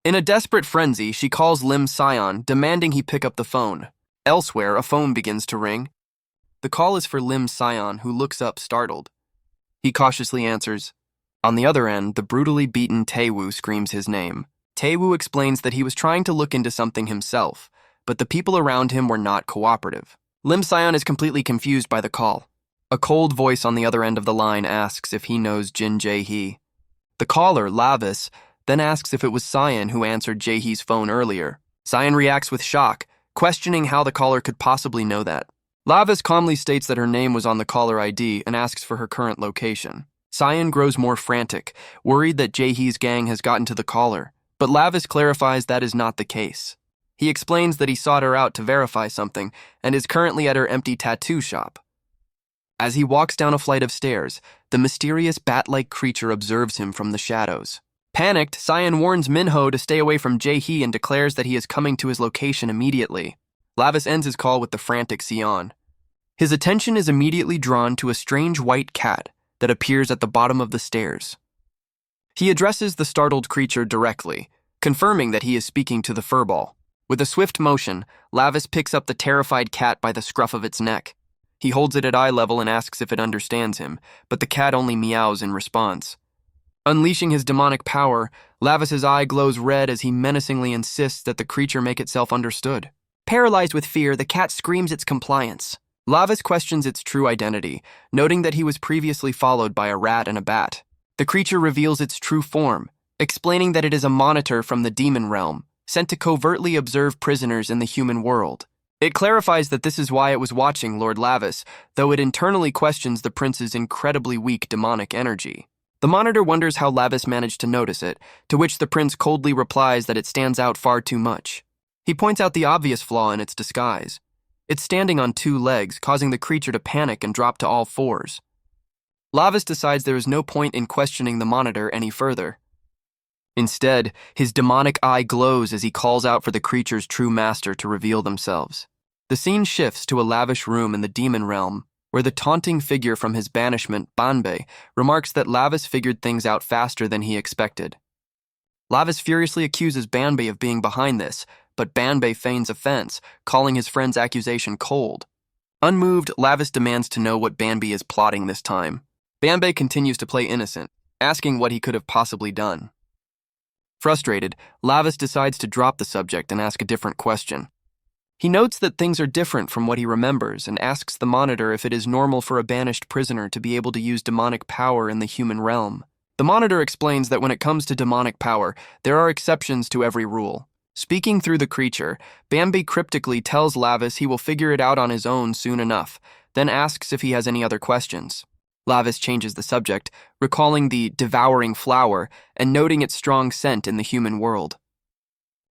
In a desperate frenzy, she calls Lim Sion, demanding he pick up the phone. Elsewhere, a phone begins to ring. The call is for Lim Sion, who looks up startled. He cautiously answers. On the other end, the brutally beaten Taewoo screams his name. Taewoo explains that he was trying to look into something himself, but the people around him were not cooperative. Lim Sion is completely confused by the call. A cold voice on the other end of the line asks if he knows Jin Jae-hee. The caller, Lavis, then asks if it was Sion who answered Jae-hee's phone earlier. Sion reacts with shock, questioning how the caller could possibly know that. Lavis calmly states that her name was on the caller ID and asks for her current location. Sion grows more frantic, worried that Jae-hee's gang has gotten to the caller, but Lavis clarifies that is not the case. He explains that he sought her out to verify something and is currently at her empty tattoo shop. As he walks down a flight of stairs, the mysterious bat-like creature observes him from the shadows. Panicked, Sion warns Minho to stay away from Jae-hee and declares that he is coming to his location immediately. Lavis ends his call with the frantic Sion. His attention is immediately drawn to a strange white cat that appears at the bottom of the stairs. He addresses the startled creature directly, confirming that he is speaking to the furball. With a swift motion, Lavis picks up the terrified cat by the scruff of its neck. He holds it at eye level and asks if it understands him, but the cat only meows in response. Unleashing his demonic power, Lavis's eye glows red as he menacingly insists that the creature make itself understood. Paralyzed with fear, the cat screams its compliance. Lavis questions its true identity, noting that he was previously followed by a rat and a bat. The creature reveals its true form, explaining that it is a monitor from the demon realm, sent to covertly observe prisoners in the human world. It clarifies that this is why it was watching Lord Lavis, though it internally questions the prince's incredibly weak demonic energy. The monitor wonders how Lavis managed to notice it, to which the prince coldly replies that it stands out far too much. He points out the obvious flaw in its disguise. It's standing on two legs, causing the creature to panic and drop to all fours. Lavis decides there is no point in questioning the monitor any further. Instead, his demonic eye glows as he calls out for the creature's true master to reveal themselves. The scene shifts to a lavish room in the demon realm, where the taunting figure from his banishment, Banbei, remarks that Lavis figured things out faster than he expected. Lavis furiously accuses Banbei of being behind this, but Banbei feigns offense, calling his friend's accusation cold. Unmoved, Lavis demands to know what Banbei is plotting this time. Banbei continues to play innocent, asking what he could have possibly done. Frustrated, Lavis decides to drop the subject and ask a different question. He notes that things are different from what he remembers and asks the monitor if it is normal for a banished prisoner to be able to use demonic power in the human realm. The monitor explains that when it comes to demonic power, there are exceptions to every rule. Speaking through the creature, Banbei cryptically tells Lavis he will figure it out on his own soon enough, then asks if he has any other questions. Lavis changes the subject, recalling the devouring flower and noting its strong scent in the human world.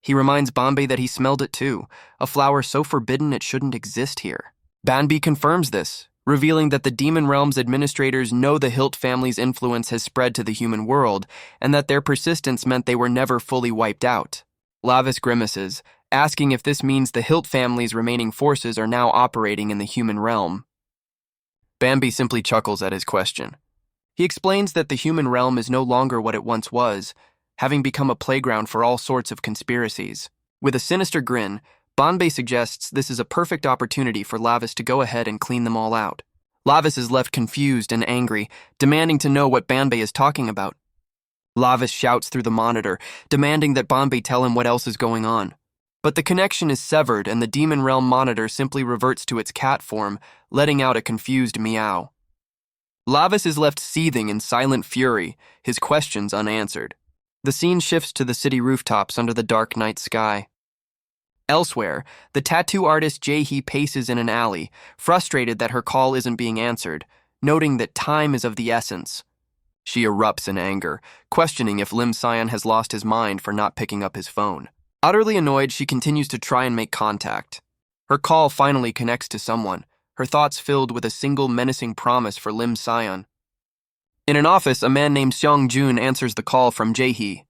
He reminds Bombay that he smelled it too, a flower so forbidden it shouldn't exist here. Banby confirms this, revealing that the Demon Realm's administrators know the Hilt family's influence has spread to the human world, and that their persistence meant they were never fully wiped out. Lavis grimaces, asking if this means the Hilt family's remaining forces are now operating in the human realm. Bambi simply chuckles at his question. He explains that the human realm is no longer what it once was, having become a playground for all sorts of conspiracies. With a sinister grin, Bombay suggests this is a perfect opportunity for Lavis to go ahead and clean them all out. Lavis is left confused and angry, demanding to know what Bombay is talking about. Lavis shouts through the monitor, demanding that Bombay tell him what else is going on. But the connection is severed and the Demon Realm monitor simply reverts to its cat form, letting out a confused meow. Lavis is left seething in silent fury, his questions unanswered. The scene shifts to the city rooftops under the dark night sky. Elsewhere, the tattoo artist Jae-hee paces in an alley, frustrated that her call isn't being answered, noting that time is of the essence. She erupts in anger, questioning if Lim Sion has lost his mind for not picking up his phone. Utterly annoyed, she continues to try and make contact. Her call finally connects to someone, her thoughts filled with a single menacing promise for Lim Sion. In an office, a man named Seong Jun answers the call from Jae-hee.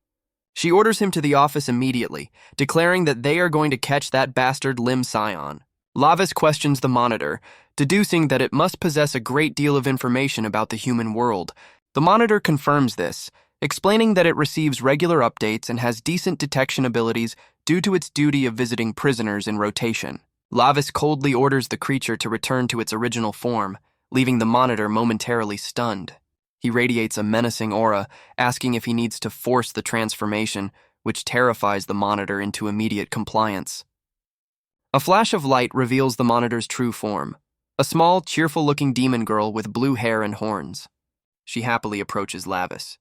She orders him to the office immediately, declaring that they are going to catch that bastard Lim Sion. Lavis questions the monitor, deducing that it must possess a great deal of information about the human world. The monitor confirms this, explaining that it receives regular updates and has decent detection abilities due to its duty of visiting prisoners in rotation. Lavis coldly orders the creature to return to its original form, leaving the monitor momentarily stunned. He radiates a menacing aura, asking if he needs to force the transformation, which terrifies the monitor into immediate compliance. A flash of light reveals the monitor's true form, a small, cheerful-looking demon girl with blue hair and horns. She happily approaches Lavis.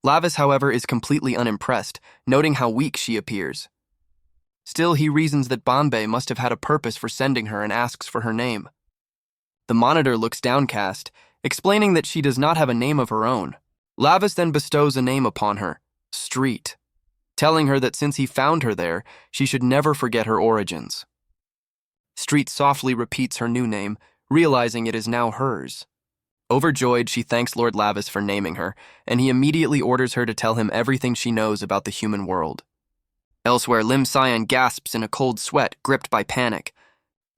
Lavis, however, is completely unimpressed, noting how weak she appears. Still, he reasons that Bombay must have had a purpose for sending her and asks for her name. The monitor looks downcast, explaining that she does not have a name of her own. Lavis then bestows a name upon her, Street, telling her that since he found her there, she should never forget her origins. Street softly repeats her new name, realizing it is now hers. Overjoyed, she thanks Lord Lavis for naming her, and he immediately orders her to tell him everything she knows about the human world. Elsewhere, Lim Sion gasps in a cold sweat, gripped by panic.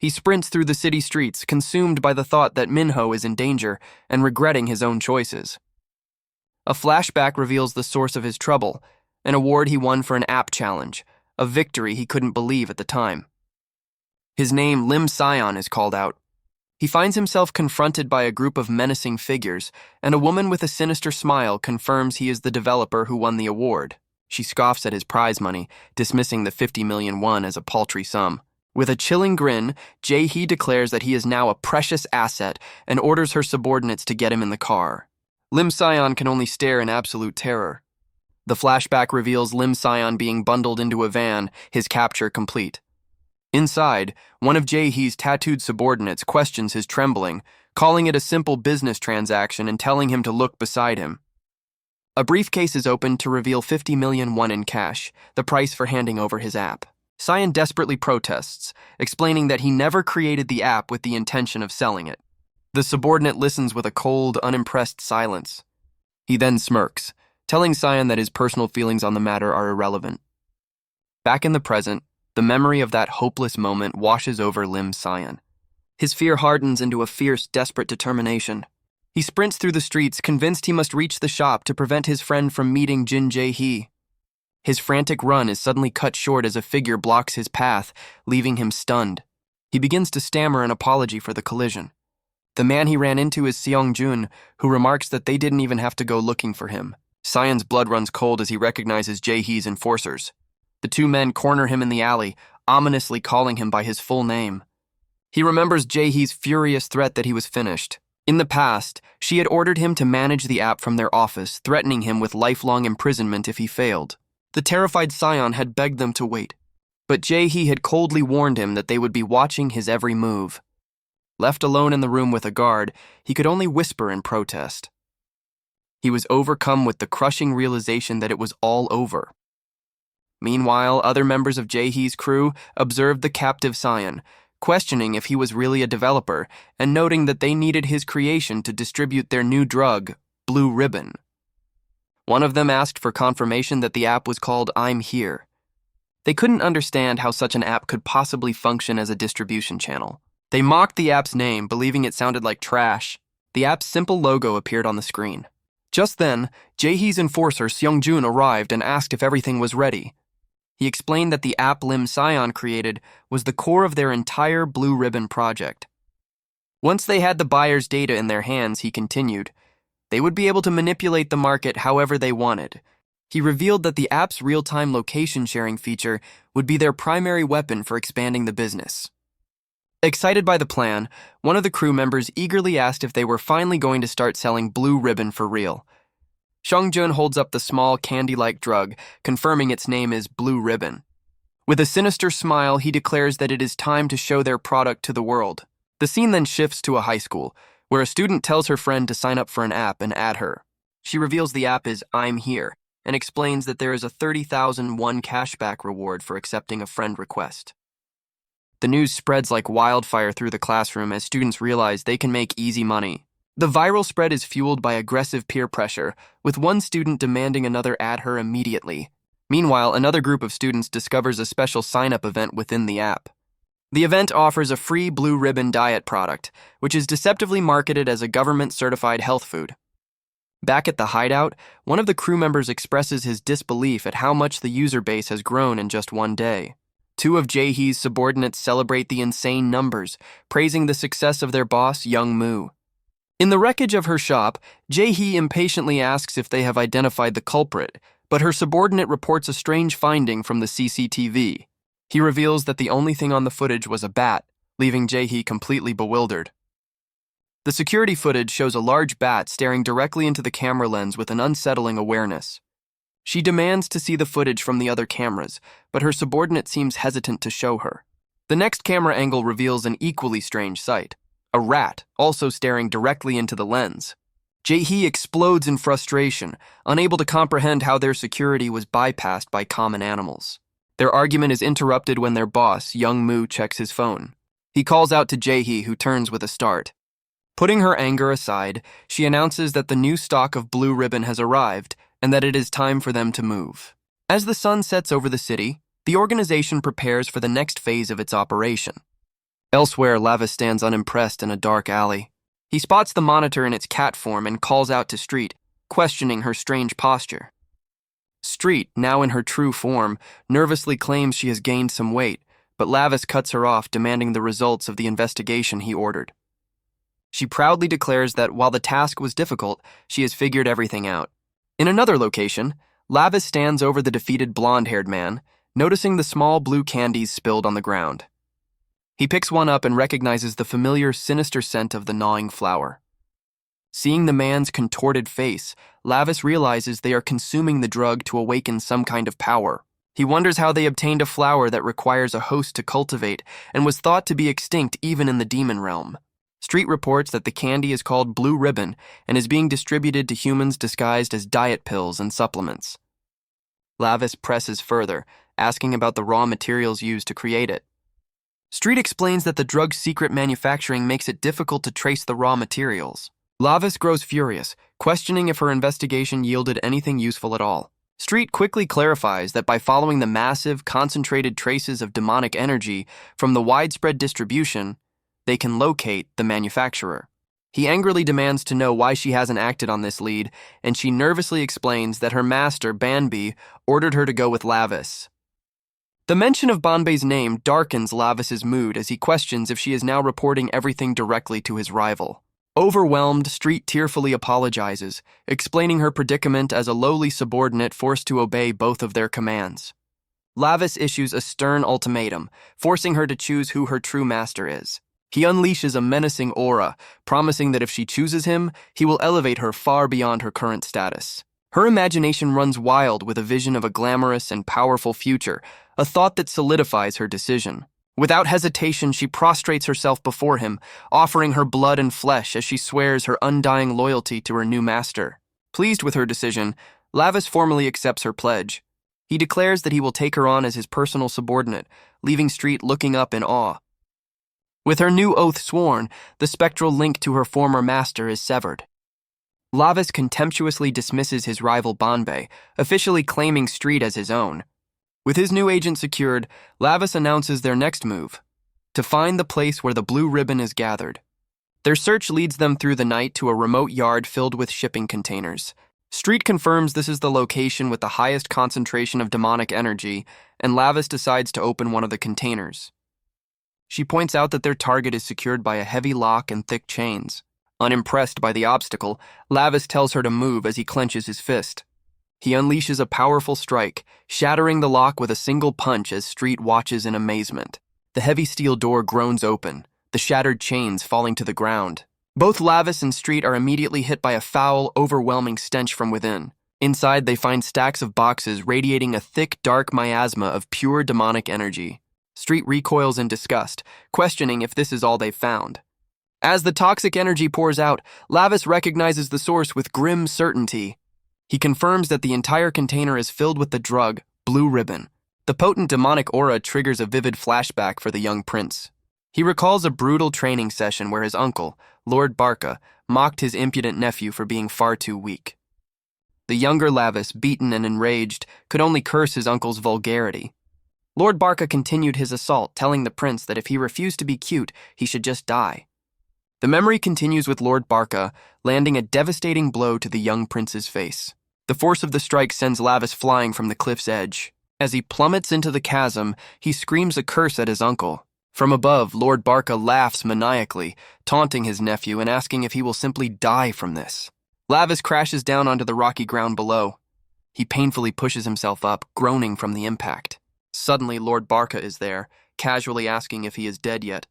He sprints through the city streets, consumed by the thought that Minho is in danger and regretting his own choices. A flashback reveals the source of his trouble, an award he won for an app challenge, a victory he couldn't believe at the time. His name, Lim Sion, is called out. He finds himself confronted by a group of menacing figures, and a woman with a sinister smile confirms he is the developer who won the award. She scoffs at his prize money, dismissing the 50 million won as a paltry sum. With a chilling grin, Jae-hee declares that he is now a precious asset and orders her subordinates to get him in the car. Lim Sion can only stare in absolute terror. The flashback reveals Lim Sion being bundled into a van, his capture complete. Inside, one of Jae-hee's tattooed subordinates questions his trembling, calling it a simple business transaction and telling him to look beside him. A briefcase is opened to reveal 50 million won in cash, the price for handing over his app. Sion desperately protests, explaining that he never created the app with the intention of selling it. The subordinate listens with a cold, unimpressed silence. He then smirks, telling Sion that his personal feelings on the matter are irrelevant. Back in the present, the memory of that hopeless moment washes over Lim Sion. His fear hardens into a fierce, desperate determination. He sprints through the streets, convinced he must reach the shop to prevent his friend from meeting Jin Jae-hee. His frantic run is suddenly cut short as a figure blocks his path, leaving him stunned. He begins to stammer an apology for the collision. The man he ran into is Seong Jun, who remarks that they didn't even have to go looking for him. Sion's blood runs cold as he recognizes Jae-hee's enforcers. The two men corner him in the alley, ominously calling him by his full name. He remembers Jae-hee's furious threat that he was finished. In the past, she had ordered him to manage the app from their office, threatening him with lifelong imprisonment if he failed. The terrified Sion had begged them to wait, but Jae-hee had coldly warned him that they would be watching his every move. Left alone in the room with a guard, he could only whisper in protest. He was overcome with the crushing realization that it was all over. Meanwhile, other members of Jae-hee's crew observed the captive scion, questioning if he was really a developer and noting that they needed his creation to distribute their new drug, Blue Ribbon. One of them asked for confirmation that the app was called I'm Here. They couldn't understand how such an app could possibly function as a distribution channel. They mocked the app's name, believing it sounded like trash. The app's simple logo appeared on the screen. Just then, Jae-hee's enforcer Seung-jun arrived and asked if everything was ready. He explained that the app Lim Sion created was the core of their entire Blue Ribbon project. Once they had the buyer's data in their hands, he continued, they would be able to manipulate the market however they wanted. He revealed that the app's real-time location sharing feature would be their primary weapon for expanding the business. Excited by the plan, one of the crew members eagerly asked if they were finally going to start selling Blue Ribbon for real. Seung-jun holds up the small candy-like drug, confirming its name is Blue Ribbon. With a sinister smile, he declares that it is time to show their product to the world. The scene then shifts to a high school, where a student tells her friend to sign up for an app and add her. She reveals the app is I'm Here, and explains that there is a 30,000 won cashback reward for accepting a friend request. The news spreads like wildfire through the classroom as students realize they can make easy money. The viral spread is fueled by aggressive peer pressure, with one student demanding another add her immediately. Meanwhile, another group of students discovers a special sign-up event within the app. The event offers a free Blue Ribbon diet product, which is deceptively marketed as a government-certified health food. Back at the hideout, one of the crew members expresses his disbelief at how much the user base has grown in just one day. Two of Jae-hee's subordinates celebrate the insane numbers, praising the success of their boss, Young-moo. In the wreckage of her shop, Jae-hee impatiently asks if they have identified the culprit, but her subordinate reports a strange finding from the CCTV. He reveals that the only thing on the footage was a bat, leaving Jae-hee completely bewildered. The security footage shows a large bat staring directly into the camera lens with an unsettling awareness. She demands to see the footage from the other cameras, but her subordinate seems hesitant to show her. The next camera angle reveals an equally strange sight. A rat, also staring directly into the lens. Jae-hee explodes in frustration, unable to comprehend how their security was bypassed by common animals. Their argument is interrupted when their boss, Young-moo, checks his phone. He calls out to Jae-hee, who turns with a start. Putting her anger aside, she announces that the new stock of Blue Ribbon has arrived and that it is time for them to move. As the sun sets over the city, the organization prepares for the next phase of its operation. Elsewhere, Lavis stands unimpressed in a dark alley. He spots the monitor in its cat form and calls out to Street, questioning her strange posture. Street, now in her true form, nervously claims she has gained some weight, but Lavis cuts her off, demanding the results of the investigation he ordered. She proudly declares that while the task was difficult, she has figured everything out. In another location, Lavis stands over the defeated blonde-haired man, noticing the small blue candies spilled on the ground. He picks one up and recognizes the familiar, sinister scent of the gnawing flower. Seeing the man's contorted face, Lavis realizes they are consuming the drug to awaken some kind of power. He wonders how they obtained a flower that requires a host to cultivate and was thought to be extinct even in the demon realm. Street reports that the candy is called Blue Ribbon and is being distributed to humans disguised as diet pills and supplements. Lavis presses further, asking about the raw materials used to create it. Street explains that the drug's secret manufacturing makes it difficult to trace the raw materials. Lavis grows furious, questioning if her investigation yielded anything useful at all. Street quickly clarifies that by following the massive, concentrated traces of demonic energy from the widespread distribution, they can locate the manufacturer. He angrily demands to know why she hasn't acted on this lead, and she nervously explains that her master, Banbi, ordered her to go with Lavis. The mention of Banbei's name darkens Lavis's mood as he questions if she is now reporting everything directly to his rival. Overwhelmed, Street tearfully apologizes, explaining her predicament as a lowly subordinate forced to obey both of their commands. Lavis issues a stern ultimatum, forcing her to choose who her true master is. He unleashes a menacing aura, promising that if she chooses him, he will elevate her far beyond her current status. Her imagination runs wild with a vision of a glamorous and powerful future, a thought that solidifies her decision. Without hesitation, she prostrates herself before him, offering her blood and flesh as she swears her undying loyalty to her new master. Pleased with her decision, Lavis formally accepts her pledge. He declares that he will take her on as his personal subordinate, leaving Street looking up in awe. With her new oath sworn, the spectral link to her former master is severed. Lavis contemptuously dismisses his rival Banbei, officially claiming Street as his own. With his new agent secured, Lavis announces their next move: to find the place where the blue ribbon is gathered. Their search leads them through the night to a remote yard filled with shipping containers. Street confirms this is the location with the highest concentration of demonic energy, and Lavis decides to open one of the containers. She points out that their target is secured by a heavy lock and thick chains. Unimpressed by the obstacle, Lavis tells her to move as he clenches his fist. He unleashes a powerful strike, shattering the lock with a single punch as Street watches in amazement. The heavy steel door groans open, the shattered chains falling to the ground. Both Lavis and Street are immediately hit by a foul, overwhelming stench from within. Inside, they find stacks of boxes radiating a thick, dark miasma of pure demonic energy. Street recoils in disgust, questioning if this is all they've found. As the toxic energy pours out, Lavis recognizes the source with grim certainty. He confirms that the entire container is filled with the drug, Blue Ribbon. The potent demonic aura triggers a vivid flashback for the young prince. He recalls a brutal training session where his uncle, Lord Barca, mocked his impudent nephew for being far too weak. The younger Lavis, beaten and enraged, could only curse his uncle's vulgarity. Lord Barca continued his assault, telling the prince that if he refused to be cute, he should just die. The memory continues with Lord Barca landing a devastating blow to the young prince's face. The force of the strike sends Lavis flying from the cliff's edge. As he plummets into the chasm, he screams a curse at his uncle. From above, Lord Barca laughs maniacally, taunting his nephew and asking if he will simply die from this. Lavis crashes down onto the rocky ground below. He painfully pushes himself up, groaning from the impact. Suddenly, Lord Barca is there, casually asking if he is dead yet.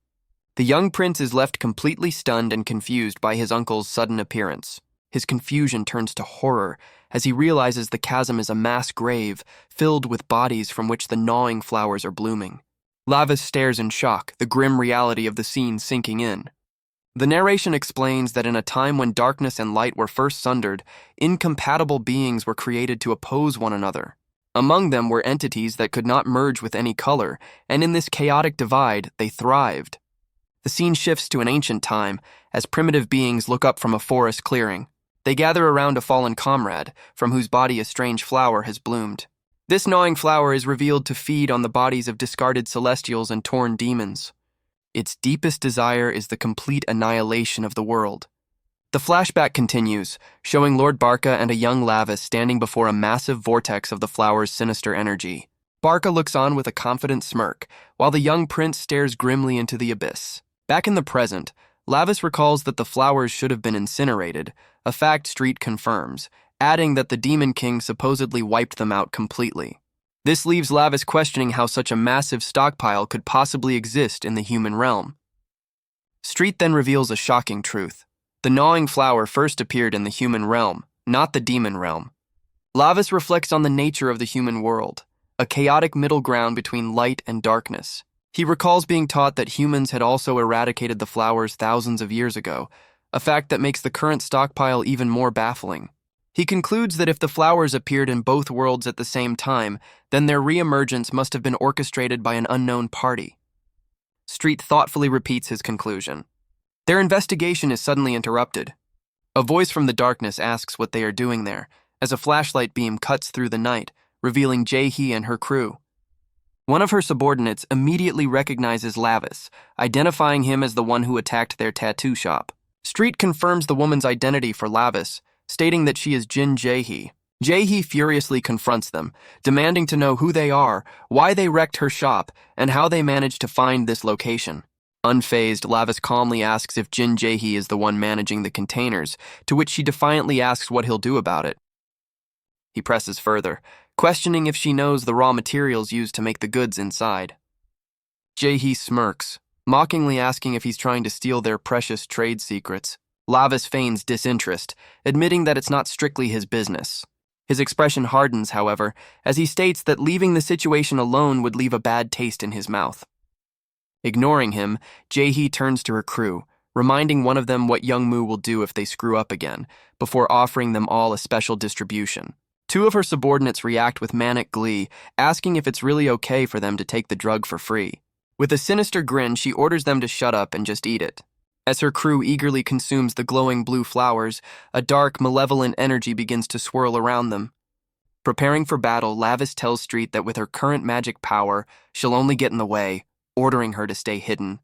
The young prince is left completely stunned and confused by his uncle's sudden appearance. His confusion turns to horror as he realizes the chasm is a mass grave filled with bodies from which the gnawing flowers are blooming. Lavis stares in shock, the grim reality of the scene sinking in. The narration explains that in a time when darkness and light were first sundered, incompatible beings were created to oppose one another. Among them were entities that could not merge with any color, and in this chaotic divide, they thrived. The scene shifts to an ancient time as primitive beings look up from a forest clearing. They gather around a fallen comrade, from whose body a strange flower has bloomed. This gnawing flower is revealed to feed on the bodies of discarded celestials and torn demons. Its deepest desire is the complete annihilation of the world. The flashback continues, showing Lord Barca and a young Lavis standing before a massive vortex of the flower's sinister energy. Barca looks on with a confident smirk, while the young prince stares grimly into the abyss. Back in the present, Lavis recalls that the flowers should have been incinerated, a fact Street confirms, adding that the Demon King supposedly wiped them out completely. This leaves Lavis questioning how such a massive stockpile could possibly exist in the human realm. Street then reveals a shocking truth. The gnawing flower first appeared in the human realm, not the demon realm. Lavis reflects on the nature of the human world, a chaotic middle ground between light and darkness. He recalls being taught that humans had also eradicated the flowers thousands of years ago, a fact that makes the current stockpile even more baffling. He concludes that if the flowers appeared in both worlds at the same time, then their reemergence must have been orchestrated by an unknown party. Street thoughtfully repeats his conclusion. Their investigation is suddenly interrupted. A voice from the darkness asks what they are doing there, as a flashlight beam cuts through the night, revealing Jae-hee and her crew. One of her subordinates immediately recognizes Lavis, identifying him as the one who attacked their tattoo shop. Street confirms the woman's identity for Lavis, stating that she is Jin Jae-hee. Jae-hee furiously confronts them, demanding to know who they are, why they wrecked her shop, and how they managed to find this location. Unfazed, Lavis calmly asks if Jin Jae-hee is the one managing the containers, to which she defiantly asks what he'll do about it. He presses further, questioning if she knows the raw materials used to make the goods inside. Jae-hee smirks, mockingly asking if he's trying to steal their precious trade secrets. Lavis feigns disinterest, admitting that it's not strictly his business. His expression hardens, however, as he states that leaving the situation alone would leave a bad taste in his mouth. Ignoring him, Jae-hee turns to her crew, reminding one of them what Young Moo will do if they screw up again, before offering them all a special distribution. Two of her subordinates react with manic glee, asking if it's really okay for them to take the drug for free. With a sinister grin, she orders them to shut up and just eat it. As her crew eagerly consumes the glowing blue flowers, a dark, malevolent energy begins to swirl around them. Preparing for battle, Lavis tells Street that with her current magic power, she'll only get in the way, ordering her to stay hidden.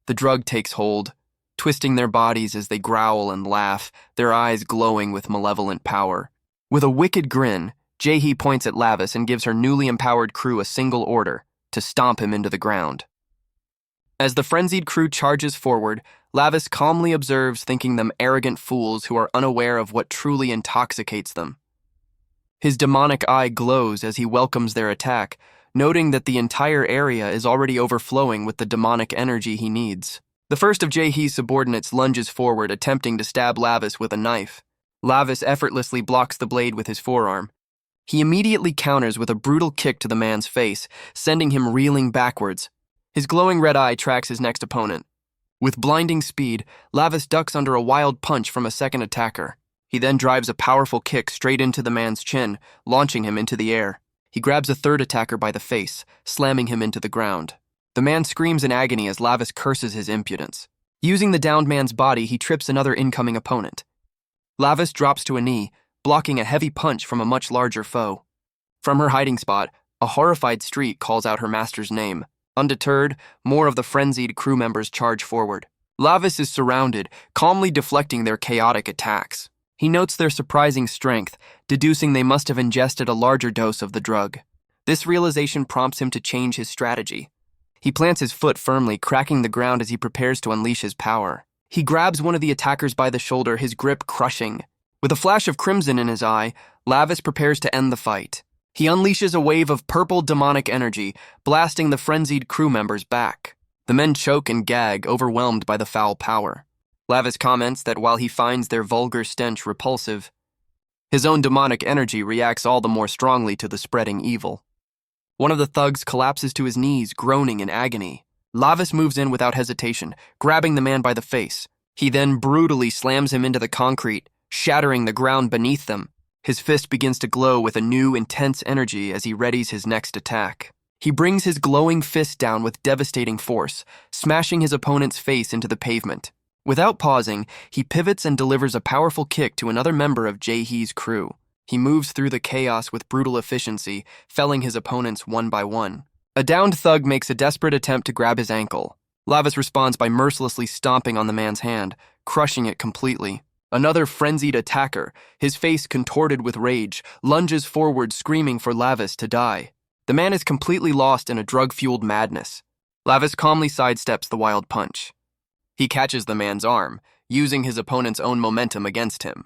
The drug takes hold, twisting their bodies as they growl and laugh, their eyes glowing with malevolent power. With a wicked grin, Jae-hee points at Lavis and gives her newly empowered crew a single order: to stomp him into the ground. As the frenzied crew charges forward, Lavis calmly observes, thinking them arrogant fools who are unaware of what truly intoxicates them. His demonic eye glows as he welcomes their attack, noting that the entire area is already overflowing with the demonic energy he needs. The first of Jae-hee's subordinates lunges forward, attempting to stab Lavis with a knife. Lavis effortlessly blocks the blade with his forearm. He immediately counters with a brutal kick to the man's face, sending him reeling backwards. His glowing red eye tracks his next opponent. With blinding speed, Lavis ducks under a wild punch from a second attacker. He then drives a powerful kick straight into the man's chin, launching him into the air. He grabs a third attacker by the face, slamming him into the ground. The man screams in agony as Lavis curses his impudence. Using the downed man's body, he trips another incoming opponent. Lavis drops to a knee, blocking a heavy punch from a much larger foe. From her hiding spot, a horrified Street calls out her master's name. Undeterred, more of the frenzied crew members charge forward. Lavis is surrounded, calmly deflecting their chaotic attacks. He notes their surprising strength, deducing they must have ingested a larger dose of the drug. This realization prompts him to change his strategy. He plants his foot firmly, cracking the ground as he prepares to unleash his power. He grabs one of the attackers by the shoulder, his grip crushing. With a flash of crimson in his eye, Lavis prepares to end the fight. He unleashes a wave of purple demonic energy, blasting the frenzied crew members back. The men choke and gag, overwhelmed by the foul power. Lavis comments that while he finds their vulgar stench repulsive, his own demonic energy reacts all the more strongly to the spreading evil. One of the thugs collapses to his knees, groaning in agony. Lavis moves in without hesitation, grabbing the man by the face. He then brutally slams him into the concrete, shattering the ground beneath them. His fist begins to glow with a new, intense energy as he readies his next attack. He brings his glowing fist down with devastating force, smashing his opponent's face into the pavement. Without pausing, he pivots and delivers a powerful kick to another member of Jae-hee's crew. He moves through the chaos with brutal efficiency, felling his opponents one by one. A downed thug makes a desperate attempt to grab his ankle. Lavis responds by mercilessly stomping on the man's hand, crushing it completely. Another frenzied attacker, his face contorted with rage, lunges forward, screaming for Lavis to die. The man is completely lost in a drug-fueled madness. Lavis calmly sidesteps the wild punch. He catches the man's arm, using his opponent's own momentum against him.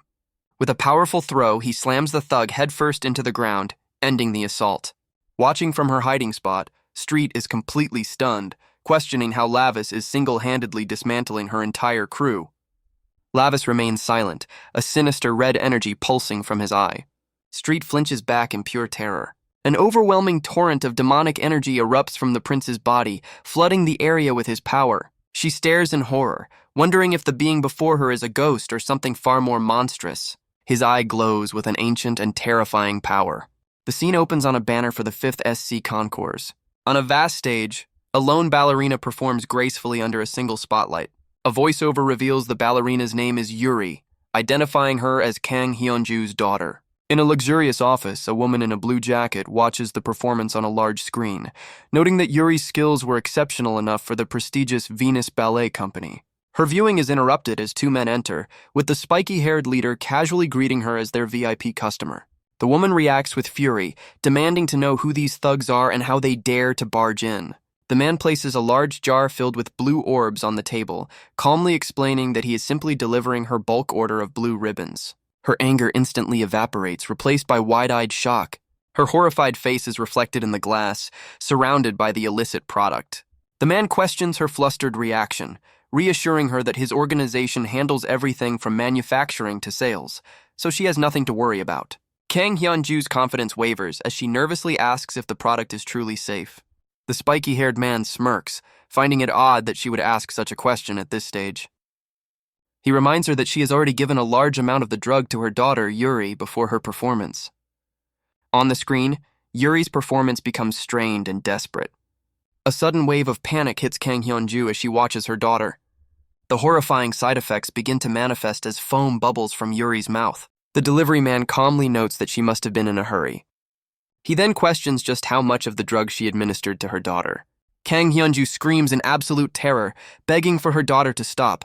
With a powerful throw, he slams the thug headfirst into the ground, ending the assault. Watching from her hiding spot, Street is completely stunned, questioning how Lavis is single-handedly dismantling her entire crew. Lavis remains silent, a sinister red energy pulsing from his eye. Street flinches back in pure terror. An overwhelming torrent of demonic energy erupts from the prince's body, flooding the area with his power. She stares in horror, wondering if the being before her is a ghost or something far more monstrous. His eye glows with an ancient and terrifying power. The scene opens on a banner for the 5th SC Concours. On a vast stage, a lone ballerina performs gracefully under a single spotlight. A voiceover reveals the ballerina's name is Yuri, identifying her as Kang Hyunju's daughter. In a luxurious office, a woman in a blue jacket watches the performance on a large screen, noting that Yuri's skills were exceptional enough for the prestigious Venus Ballet Company. Her viewing is interrupted as two men enter, with the spiky-haired leader casually greeting her as their VIP customer. The woman reacts with fury, demanding to know who these thugs are and how they dare to barge in. The man places a large jar filled with blue orbs on the table, calmly explaining that he is simply delivering her bulk order of blue ribbons. Her anger instantly evaporates, replaced by wide-eyed shock. Her horrified face is reflected in the glass, surrounded by the illicit product. The man questions her flustered reaction, reassuring her that his organization handles everything from manufacturing to sales, so she has nothing to worry about. Kang Hyunju's confidence wavers as she nervously asks if the product is truly safe. The spiky-haired man smirks, finding it odd that she would ask such a question at this stage. He reminds her that she has already given a large amount of the drug to her daughter, Yuri, before her performance. On the screen, Yuri's performance becomes strained and desperate. A sudden wave of panic hits Kang Hyun-ju as she watches her daughter. The horrifying side effects begin to manifest as foam bubbles from Yuri's mouth. The delivery man calmly notes that she must have been in a hurry. He then questions just how much of the drug she administered to her daughter. Kang Hyun-ju screams in absolute terror, begging for her daughter to stop.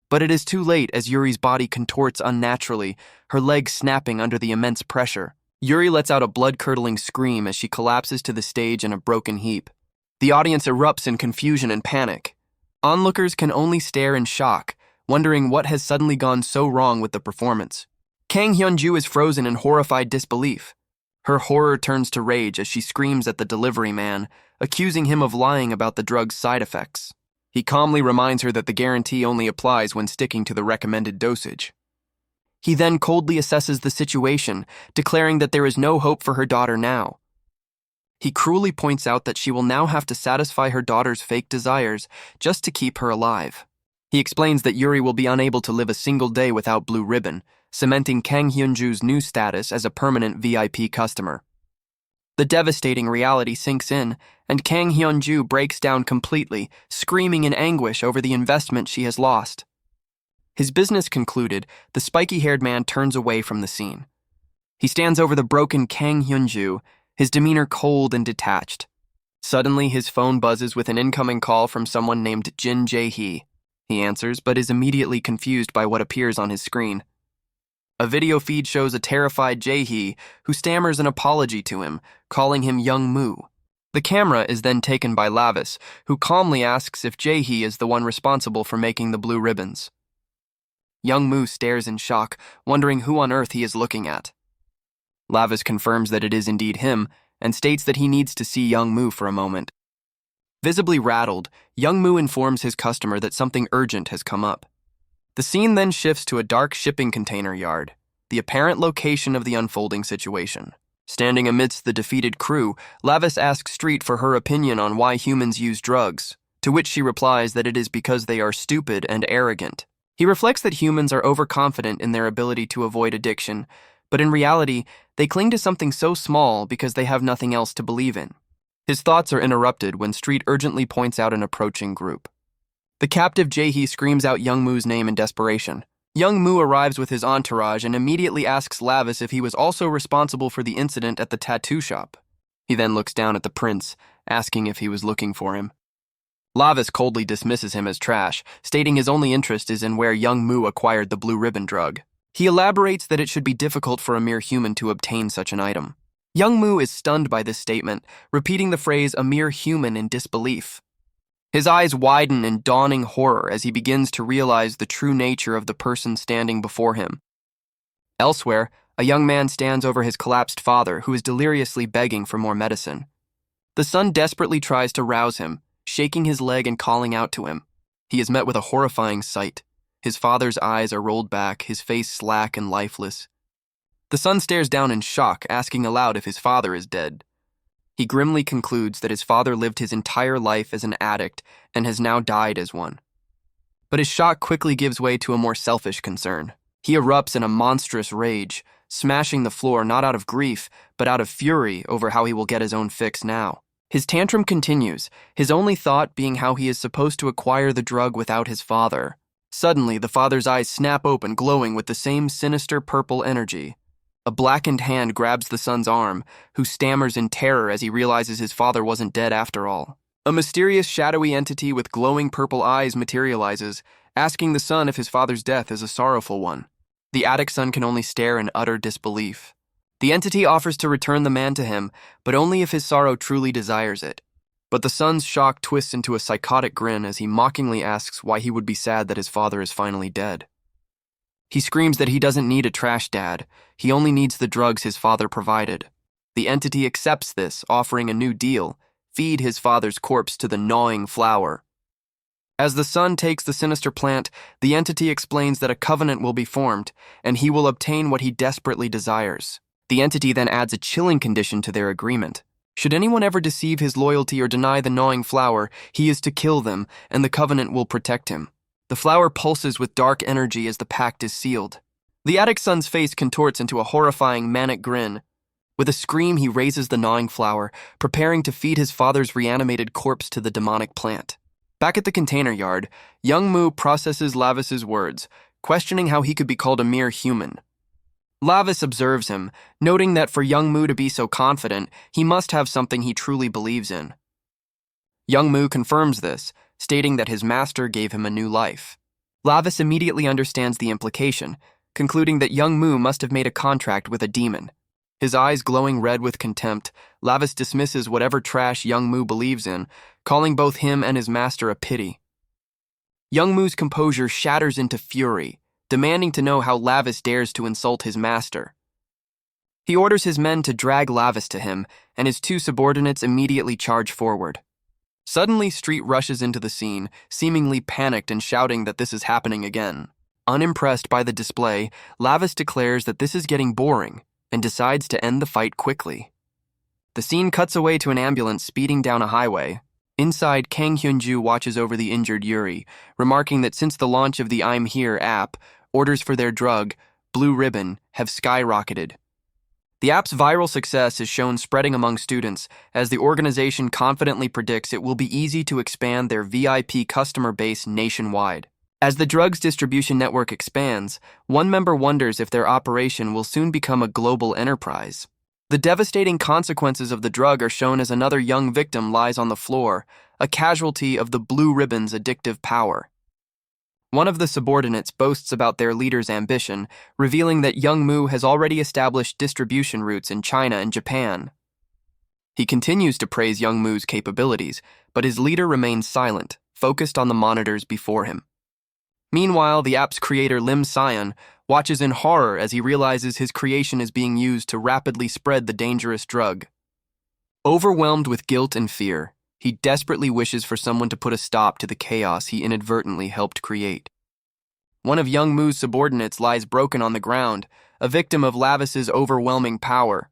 But it is too late as Yuri's body contorts unnaturally, her legs snapping under the immense pressure. Yuri lets out a blood-curdling scream as she collapses to the stage in a broken heap. The audience erupts in confusion and panic. Onlookers can only stare in shock, wondering what has suddenly gone so wrong with the performance. Kang Hyun-ju is frozen in horrified disbelief. Her horror turns to rage as she screams at the delivery man, accusing him of lying about the drug's side effects. He calmly reminds her that the guarantee only applies when sticking to the recommended dosage. He then coldly assesses the situation, declaring that there is no hope for her daughter now. He cruelly points out that she will now have to satisfy her daughter's fake desires just to keep her alive. He explains that Yuri will be unable to live a single day without Blue Ribbon, cementing Kang Hyun-ju's new status as a permanent VIP customer. The devastating reality sinks in, and Kang Hyun-ju breaks down completely, screaming in anguish over the investment she has lost. His business concluded, the spiky-haired man turns away from the scene. He stands over the broken Kang Hyun-ju, his demeanor cold and detached. Suddenly, his phone buzzes with an incoming call from someone named Jin Jae-hee. He answers, but is immediately confused by what appears on his screen. A video feed shows a terrified Jae-hee who stammers an apology to him, calling him Young Moo. The camera is then taken by Lavis, who calmly asks if Jae-hee is the one responsible for making the blue ribbons. Young Moo stares in shock, wondering who on earth he is looking at. Lavis confirms that it is indeed him, and states that he needs to see Young Moo for a moment. Visibly rattled, Young Moo informs his customer that something urgent has come up. The scene then shifts to a dark shipping container yard, the apparent location of the unfolding situation. Standing amidst the defeated crew, Lavis asks Street for her opinion on why humans use drugs, to which she replies that it is because they are stupid and arrogant. He reflects that humans are overconfident in their ability to avoid addiction, but in reality, they cling to something so small because they have nothing else to believe in. His thoughts are interrupted when Street urgently points out an approaching group. The captive Jae-hee screams out Young Moo's name in desperation. Young Moo arrives with his entourage and immediately asks Lavis if he was also responsible for the incident at the tattoo shop. He then looks down at the prince, asking if he was looking for him. Lavis coldly dismisses him as trash, stating his only interest is in where Young Moo acquired the blue ribbon drug. He elaborates that it should be difficult for a mere human to obtain such an item. Young Moo is stunned by this statement, repeating the phrase "a mere human" in disbelief. His eyes widen in dawning horror as he begins to realize the true nature of the person standing before him. Elsewhere, a young man stands over his collapsed father, who is deliriously begging for more medicine. The son desperately tries to rouse him, shaking his leg and calling out to him. He is met with a horrifying sight. His father's eyes are rolled back, his face slack and lifeless. The son stares down in shock, asking aloud if his father is dead. He grimly concludes that his father lived his entire life as an addict and has now died as one. But his shock quickly gives way to a more selfish concern. He erupts in a monstrous rage, smashing the floor not out of grief, but out of fury over how he will get his own fix now. His tantrum continues, his only thought being how he is supposed to acquire the drug without his father. Suddenly, the father's eyes snap open, glowing with the same sinister purple energy. A blackened hand grabs the son's arm, who stammers in terror as he realizes his father wasn't dead after all. A mysterious shadowy entity with glowing purple eyes materializes, asking the son if his father's death is a sorrowful one. The addict son can only stare in utter disbelief. The entity offers to return the man to him, but only if his sorrow truly desires it. But the son's shock twists into a psychotic grin as he mockingly asks why he would be sad that his father is finally dead. He screams that he doesn't need a trash dad, he only needs the drugs his father provided. The entity accepts this, offering a new deal: feed his father's corpse to the gnawing flower. As the son takes the sinister plant, the entity explains that a covenant will be formed, and he will obtain what he desperately desires. The entity then adds a chilling condition to their agreement. Should anyone ever deceive his loyalty or deny the gnawing flower, he is to kill them, and the covenant will protect him. The flower pulses with dark energy as the pact is sealed. The addict son's face contorts into a horrifying manic grin. With a scream, he raises the gnawing flower, preparing to feed his father's reanimated corpse to the demonic plant. Back at the container yard, young Mu processes Lavis's words, questioning how he could be called a mere human. Lavis observes him, noting that for young Mu to be so confident, he must have something he truly believes in. Young Mu confirms this, stating that his master gave him a new life. Lavis immediately understands the implication, concluding that young Mu must have made a contract with a demon. His eyes glowing red with contempt, Lavis dismisses whatever trash young Mu believes in, calling both him and his master a pity. Young Mu's composure shatters into fury, demanding to know how Lavis dares to insult his master. He orders his men to drag Lavis to him, and his two subordinates immediately charge forward. Suddenly, Street rushes into the scene, seemingly panicked and shouting that this is happening again. Unimpressed by the display, Lavis declares that this is getting boring and decides to end the fight quickly. The scene cuts away to an ambulance speeding down a highway. Inside, Kang Hyunju watches over the injured Yuri, remarking that since the launch of the I'm Here app, orders for their drug, Blue Ribbon, have skyrocketed. The app's viral success is shown spreading among students, as the organization confidently predicts it will be easy to expand their VIP customer base nationwide. As the drug's distribution network expands, one member wonders if their operation will soon become a global enterprise. The devastating consequences of the drug are shown as another young victim lies on the floor, a casualty of the Blue Ribbon's addictive power. One of the subordinates boasts about their leader's ambition, revealing that young Mu has already established distribution routes in China and Japan. He continues to praise young Mu's capabilities, but his leader remains silent, focused on the monitors before him. Meanwhile, the app's creator Lim Sion watches in horror as he realizes his creation is being used to rapidly spread the dangerous drug. Overwhelmed with guilt and fear, he desperately wishes for someone to put a stop to the chaos he inadvertently helped create. One of young Mu's subordinates lies broken on the ground, a victim of Lavis's overwhelming power.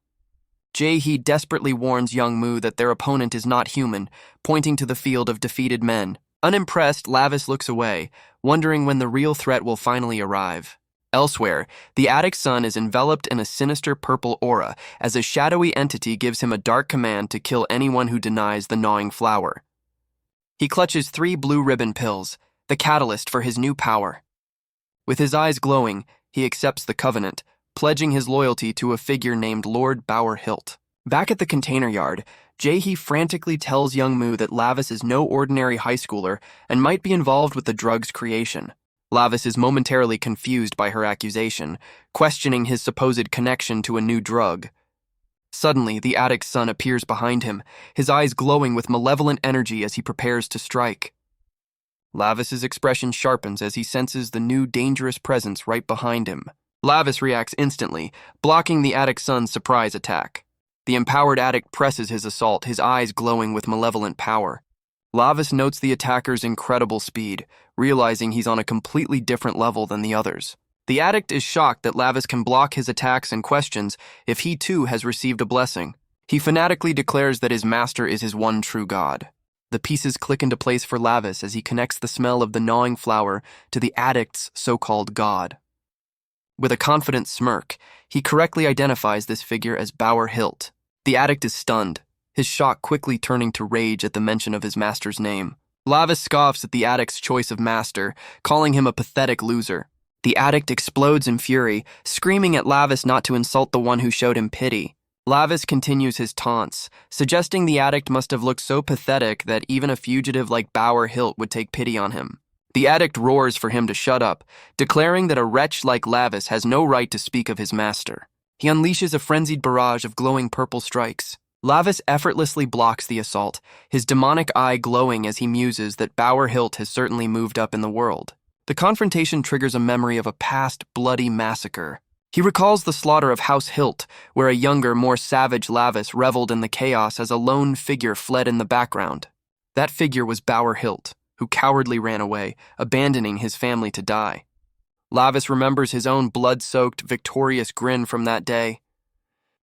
Jae-hee desperately warns young Mu that their opponent is not human, pointing to the field of defeated men. Unimpressed, Lavis looks away, wondering when the real threat will finally arrive. Elsewhere, the addict's son is enveloped in a sinister purple aura as a shadowy entity gives him a dark command to kill anyone who denies the gnawing flower. He clutches 3 blue ribbon pills, the catalyst for his new power. With his eyes glowing, he accepts the covenant, pledging his loyalty to a figure named Lord Bower Hilt. Back at the container yard, Jae-hee frantically tells young Mu that Lavis is no ordinary high schooler and might be involved with the drug's creation. Lavis is momentarily confused by her accusation, questioning his supposed connection to a new drug. Suddenly, the addict's son appears behind him, his eyes glowing with malevolent energy as he prepares to strike. Lavis's expression sharpens as he senses the new dangerous presence right behind him. Lavis reacts instantly, blocking the addict's son's surprise attack. The empowered addict presses his assault, his eyes glowing with malevolent power. Lavis notes the attacker's incredible speed, realizing he's on a completely different level than the others. The addict is shocked that Lavis can block his attacks and questions if he too has received a blessing. He fanatically declares that his master is his one true god. The pieces click into place for Lavis as he connects the smell of the gnawing flower to the addict's so-called god. With a confident smirk, he correctly identifies this figure as Bower Hilt. The addict is stunned, his shock quickly turning to rage at the mention of his master's name. Lavis scoffs at the addict's choice of master, calling him a pathetic loser. The addict explodes in fury, screaming at Lavis not to insult the one who showed him pity. Lavis continues his taunts, suggesting the addict must have looked so pathetic that even a fugitive like Bower Hilt would take pity on him. The addict roars for him to shut up, declaring that a wretch like Lavis has no right to speak of his master. He unleashes a frenzied barrage of glowing purple strikes. Lavis effortlessly blocks the assault, his demonic eye glowing as he muses that Bower Hilt has certainly moved up in the world. The confrontation triggers a memory of a past bloody massacre. He recalls the slaughter of House Hilt, where a younger, more savage Lavis reveled in the chaos as a lone figure fled in the background. That figure was Bower Hilt, who cowardly ran away, abandoning his family to die. Lavis remembers his own blood-soaked, victorious grin from that day.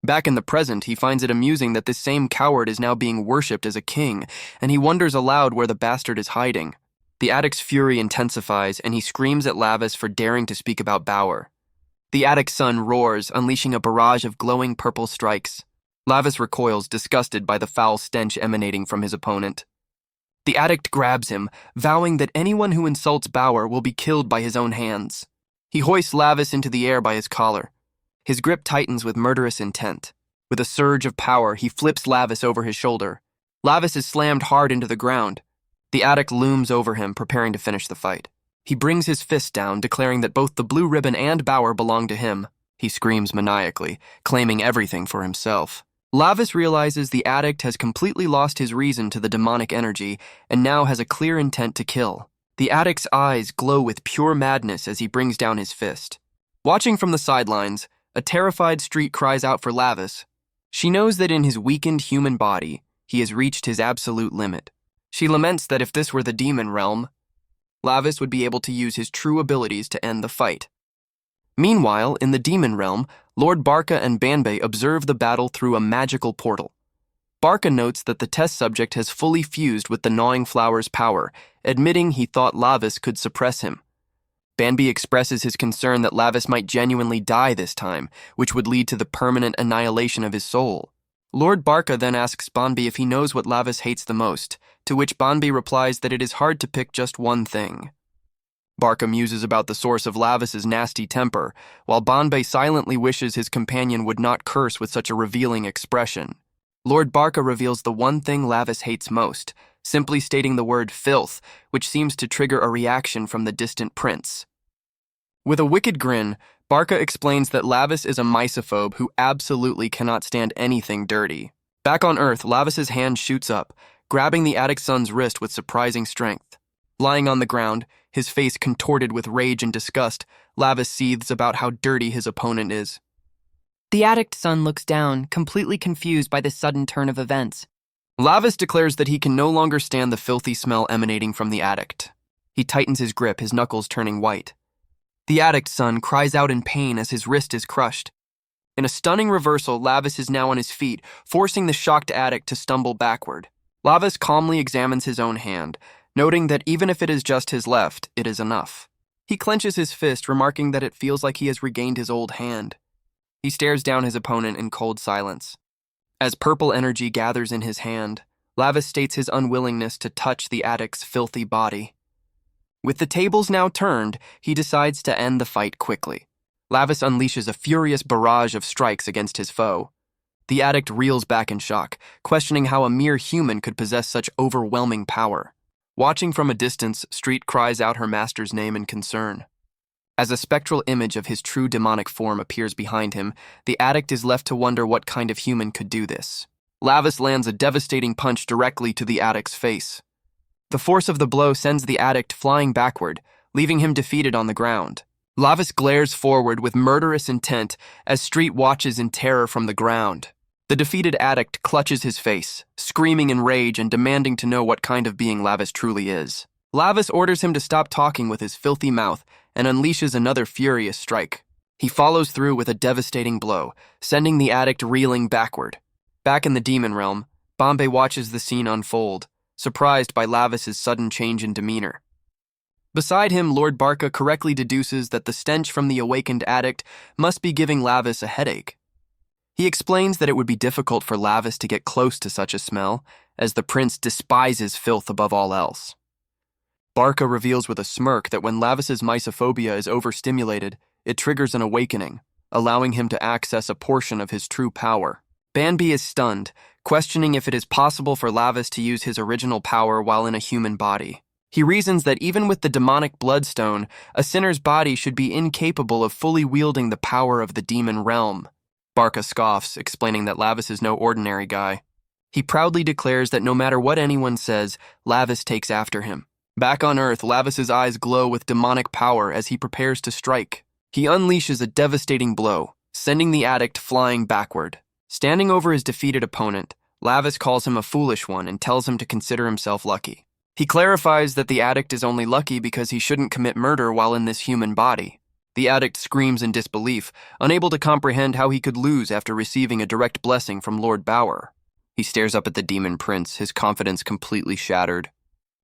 Back in the present, he finds it amusing that this same coward is now being worshipped as a king, and he wonders aloud where the bastard is hiding. The addict's fury intensifies, and he screams at Lavis for daring to speak about Bower. The attic sun roars, unleashing a barrage of glowing purple strikes. Lavis recoils, disgusted by the foul stench emanating from his opponent. The addict grabs him, vowing that anyone who insults Bauer will be killed by his own hands. He hoists Lavis into the air by his collar. His grip tightens with murderous intent. With a surge of power, he flips Lavis over his shoulder. Lavis is slammed hard into the ground. The addict looms over him, preparing to finish the fight. He brings his fist down, declaring that both the blue ribbon and Bauer belong to him. He screams maniacally, claiming everything for himself. Lavis realizes the addict has completely lost his reason to the demonic energy and now has a clear intent to kill. The addict's eyes glow with pure madness as he brings down his fist. Watching from the sidelines, a terrified Street cries out for Lavis. She knows that in his weakened human body, he has reached his absolute limit. She laments that if this were the demon realm, Lavis would be able to use his true abilities to end the fight. Meanwhile, in the demon realm, Lord Barca and Banbei observe the battle through a magical portal. Barca notes that the test subject has fully fused with the gnawing flower's power, admitting he thought Lavis could suppress him. Banbei expresses his concern that Lavis might genuinely die this time, which would lead to the permanent annihilation of his soul. Lord Barca then asks Banbei if he knows what Lavis hates the most, to which Banbei replies that it is hard to pick just one thing. Barca muses about the source of Lavis's nasty temper, while Banbei silently wishes his companion would not curse with such a revealing expression. Lord Barca reveals the one thing Lavis hates most, simply stating the word filth, which seems to trigger a reaction from the distant prince. With a wicked grin, Barca explains that Lavis is a misophobe who absolutely cannot stand anything dirty. Back on Earth, Lavis's hand shoots up, grabbing the addict's son's wrist with surprising strength. Lying on the ground, his face contorted with rage and disgust, Lavis seethes about how dirty his opponent is. The addict's son looks down, completely confused by this sudden turn of events. Lavis declares that he can no longer stand the filthy smell emanating from the addict. He tightens his grip, his knuckles turning white. The addict's son cries out in pain as his wrist is crushed. In a stunning reversal, Lavis is now on his feet, forcing the shocked addict to stumble backward. Lavis calmly examines his own hand, noting that even if it is just his left, it is enough. He clenches his fist, remarking that it feels like he has regained his old hand. He stares down his opponent in cold silence. As purple energy gathers in his hand, Lavis states his unwillingness to touch the addict's filthy body. With the tables now turned, he decides to end the fight quickly. Lavis unleashes a furious barrage of strikes against his foe. The addict reels back in shock, questioning how a mere human could possess such overwhelming power. Watching from a distance, Street cries out her master's name in concern. As a spectral image of his true demonic form appears behind him, the addict is left to wonder what kind of human could do this. Lavis lands a devastating punch directly to the addict's face. The force of the blow sends the addict flying backward, leaving him defeated on the ground. Lavis glares forward with murderous intent as Street watches in terror from the ground. The defeated addict clutches his face, screaming in rage and demanding to know what kind of being Lavis truly is. Lavis orders him to stop talking with his filthy mouth and unleashes another furious strike. He follows through with a devastating blow, sending the addict reeling backward. Back in the demon realm, Banbei watches the scene unfold, surprised by Lavis's sudden change in demeanor. Beside him, Lord Barca correctly deduces that the stench from the awakened addict must be giving Lavis a headache. He explains that it would be difficult for Lavis to get close to such a smell, as the prince despises filth above all else. Barca reveals with a smirk that when Lavis's misophobia is overstimulated, it triggers an awakening, allowing him to access a portion of his true power. Banbei is stunned, questioning if it is possible for Lavis to use his original power while in a human body. He reasons that even with the demonic bloodstone, a sinner's body should be incapable of fully wielding the power of the demon realm. Barca scoffs, explaining that Lavis is no ordinary guy. He proudly declares that no matter what anyone says, Lavis takes after him. Back on Earth, Lavis's eyes glow with demonic power as he prepares to strike. He unleashes a devastating blow, sending the addict flying backward. Standing over his defeated opponent, Lavis calls him a foolish one and tells him to consider himself lucky. He clarifies that the addict is only lucky because he shouldn't commit murder while in this human body. The addict screams in disbelief, unable to comprehend how he could lose after receiving a direct blessing from Lord Bauer. He stares up at the demon prince, his confidence completely shattered.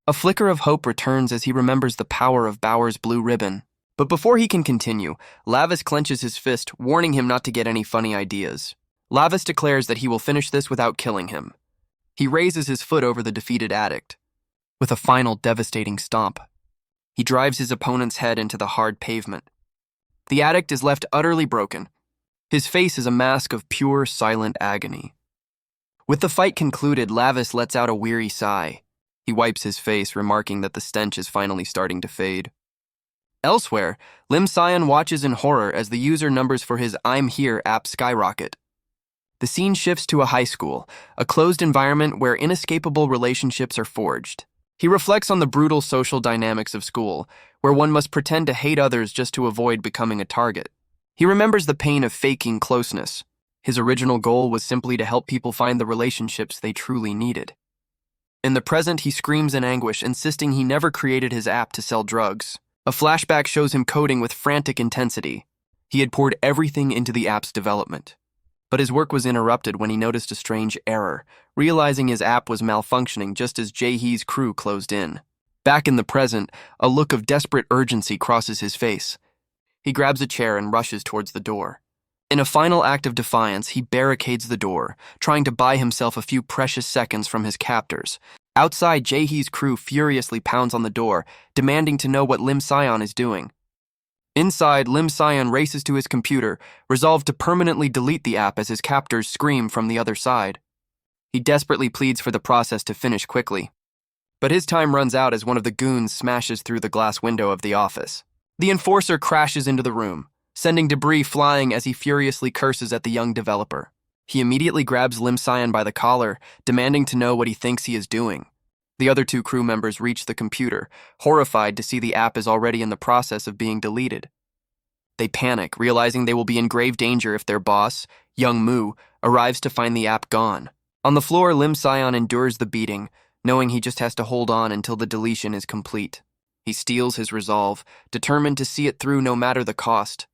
A flicker of hope returns as he remembers the power of Bauer's blue ribbon. But before he can continue, Lavis clenches his fist, warning him not to get any funny ideas. Lavis declares that he will finish this without killing him. He raises his foot over the defeated addict. With a final devastating stomp, he drives his opponent's head into the hard pavement. The addict is left utterly broken. His face is a mask of pure, silent agony. With the fight concluded, Lavis lets out a weary sigh. He wipes his face, remarking that the stench is finally starting to fade. Elsewhere, Lim Sion watches in horror as the user numbers for his I'm Here app skyrocket. The scene shifts to a high school, a closed environment where inescapable relationships are forged. He reflects on the brutal social dynamics of school, where one must pretend to hate others just to avoid becoming a target. He remembers the pain of faking closeness. His original goal was simply to help people find the relationships they truly needed. In the present, he screams in anguish, insisting he never created his app to sell drugs. A flashback shows him coding with frantic intensity. He had poured everything into the app's development. But his work was interrupted when he noticed a strange error, realizing his app was malfunctioning just as Jae-hee's crew closed in. Back in the present, a look of desperate urgency crosses his face. He grabs a chair and rushes towards the door. In a final act of defiance, he barricades the door, trying to buy himself a few precious seconds from his captors. Outside, Jae-hee's crew furiously pounds on the door, demanding to know what Lim Sion is doing. Inside, Lim Sion races to his computer, resolved to permanently delete the app as his captors scream from the other side. He desperately pleads for the process to finish quickly. But his time runs out as one of the goons smashes through the glass window of the office. The enforcer crashes into the room, sending debris flying as he furiously curses at the young developer. He immediately grabs Lim Sion by the collar, demanding to know what he thinks he is doing. The other two crew members reach the computer, horrified to see the app is already in the process of being deleted. They panic, realizing they will be in grave danger if their boss, Young Moo, arrives to find the app gone. On the floor, Lim Sion endures the beating, knowing he just has to hold on until the deletion is complete. He steels his resolve, determined to see it through no matter the cost.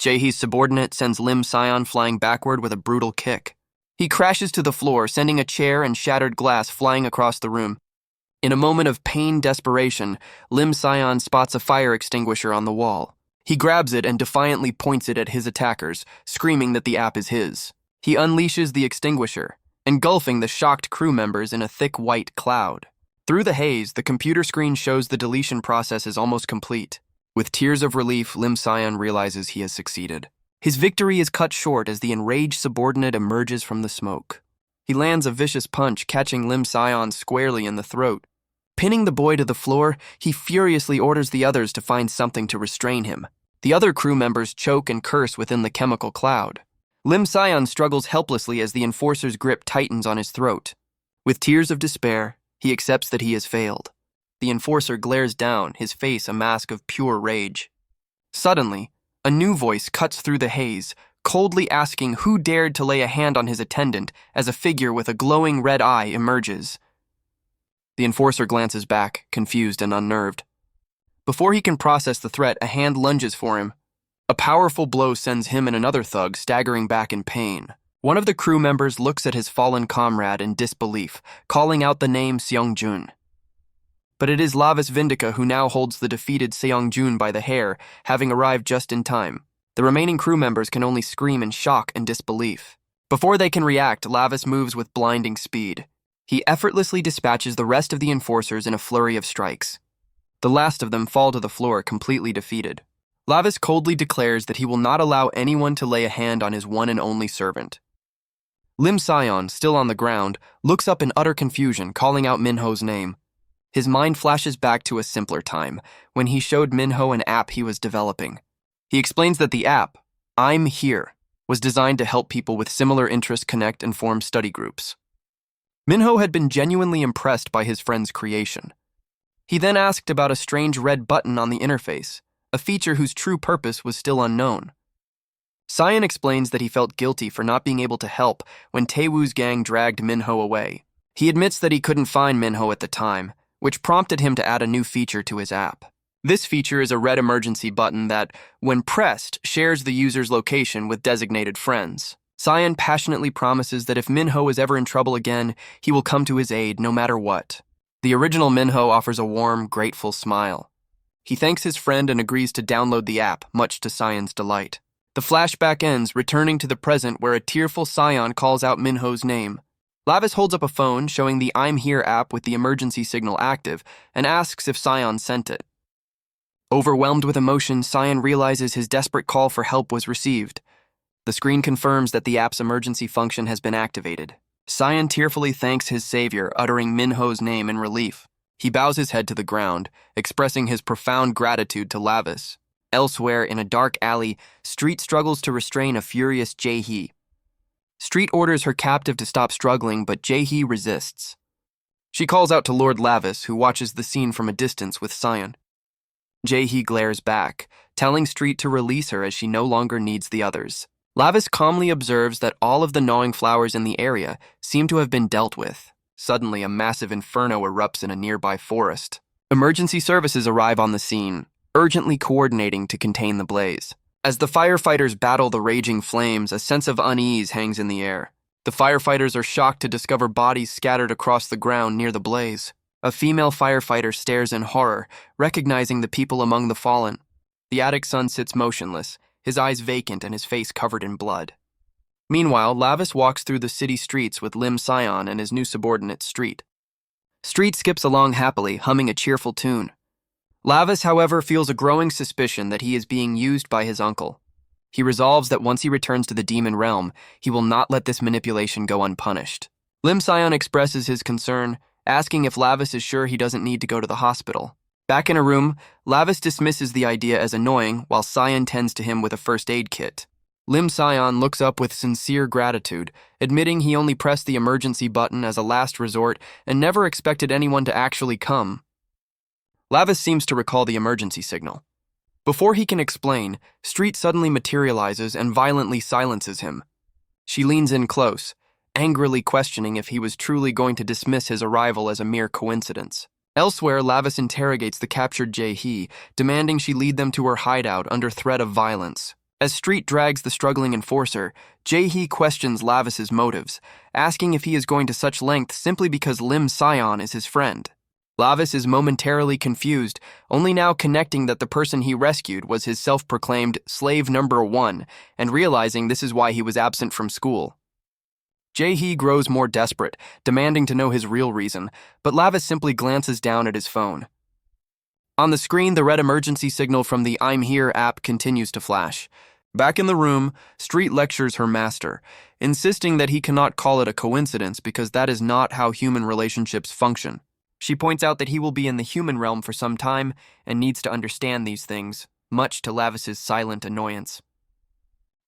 Jae-hee's subordinate sends Lim Sion flying backward with a brutal kick. He crashes to the floor, sending a chair and shattered glass flying across the room. In a moment of pained desperation, Lim Sion spots a fire extinguisher on the wall. He grabs it and defiantly points it at his attackers, screaming that the app is his. He unleashes the extinguisher, engulfing the shocked crew members in a thick white cloud. Through the haze, the computer screen shows the deletion process is almost complete. With tears of relief, Lim Sion realizes he has succeeded. His victory is cut short as the enraged subordinate emerges from the smoke. He lands a vicious punch, catching Lim Sion squarely in the throat. Pinning the boy to the floor, he furiously orders the others to find something to restrain him. The other crew members choke and curse within the chemical cloud. Lim Sion struggles helplessly as the enforcer's grip tightens on his throat. With tears of despair, he accepts that he has failed. The enforcer glares down, his face a mask of pure rage. Suddenly, a new voice cuts through the haze, coldly asking who dared to lay a hand on his attendant as a figure with a glowing red eye emerges. The enforcer glances back, confused and unnerved. Before he can process the threat, a hand lunges for him. A powerful blow sends him and another thug staggering back in pain. One of the crew members looks at his fallen comrade in disbelief, calling out the name Seong-jun. But it is Lavis Vindica who now holds the defeated Seong-jun by the hair, having arrived just in time. The remaining crew members can only scream in shock and disbelief. Before they can react, Lavis moves with blinding speed. He effortlessly dispatches the rest of the enforcers in a flurry of strikes. The last of them fall to the floor, completely defeated. Lavis coldly declares that he will not allow anyone to lay a hand on his one and only servant. Lim Sion, still on the ground, looks up in utter confusion, calling out Minho's name. His mind flashes back to a simpler time, when he showed Minho an app he was developing. He explains that the app, I'm Here, was designed to help people with similar interests connect and form study groups. Minho had been genuinely impressed by his friend's creation. He then asked about a strange red button on the interface, a feature whose true purpose was still unknown. Sion explains that he felt guilty for not being able to help when Taewoo's gang dragged Minho away. He admits that he couldn't find Minho at the time, which prompted him to add a new feature to his app. This feature is a red emergency button that, when pressed, shares the user's location with designated friends. Sion passionately promises that if Minho is ever in trouble again, he will come to his aid no matter what. The original Minho offers a warm, grateful smile. He thanks his friend and agrees to download the app, much to Sion's delight. The flashback ends, returning to the present where a tearful Sion calls out Minho's name. Lavis holds up a phone showing the I'm Here app with the emergency signal active and asks if Sion sent it. Overwhelmed with emotion, Sion realizes his desperate call for help was received. The screen confirms that the app's emergency function has been activated. Sion tearfully thanks his savior, uttering Minho's name in relief. He bows his head to the ground, expressing his profound gratitude to Lavis. Elsewhere, in a dark alley, Street struggles to restrain a furious Jae-hee. Street orders her captive to stop struggling, but Jae-hee resists. She calls out to Lord Lavis, who watches the scene from a distance with Sion. Jae-hee glares back, telling Street to release her as she no longer needs the others. Lavis calmly observes that all of the gnawing flowers in the area seem to have been dealt with. Suddenly, a massive inferno erupts in a nearby forest. Emergency services arrive on the scene, urgently coordinating to contain the blaze. As the firefighters battle the raging flames, a sense of unease hangs in the air. The firefighters are shocked to discover bodies scattered across the ground near the blaze. A female firefighter stares in horror, recognizing the people among the fallen. The attic son sits motionless, his eyes vacant and his face covered in blood. Meanwhile, Lavis walks through the city streets with Lim Sion and his new subordinate, Street. Street skips along happily, humming a cheerful tune. Lavis, however, feels a growing suspicion that he is being used by his uncle. He resolves that once he returns to the demon realm, he will not let this manipulation go unpunished. Lim Sion expresses his concern, asking if Lavis is sure he doesn't need to go to the hospital. Back in a room, Lavis dismisses the idea as annoying while Sion tends to him with a first aid kit. Lim Sion looks up with sincere gratitude, admitting he only pressed the emergency button as a last resort and never expected anyone to actually come. Lavis seems to recall the emergency signal. Before he can explain, Street suddenly materializes and violently silences him. She leans in close, angrily questioning if he was truly going to dismiss his arrival as a mere coincidence. Elsewhere, Lavis interrogates the captured Jae-hee, demanding she lead them to her hideout under threat of violence. As Street drags the struggling enforcer, Jae-hee questions Lavis's motives, asking if he is going to such lengths simply because Lim Sion is his friend. Lavis is momentarily confused, only now connecting that the person he rescued was his self-proclaimed slave number 1, and realizing this is why he was absent from school. Jae-hee grows more desperate, demanding to know his real reason, but Lavis simply glances down at his phone. On the screen, the red emergency signal from the I'm Here app continues to flash. Back in the room, Street lectures her master, insisting that he cannot call it a coincidence because that is not how human relationships function. She points out that he will be in the human realm for some time and needs to understand these things, much to Lavis's silent annoyance.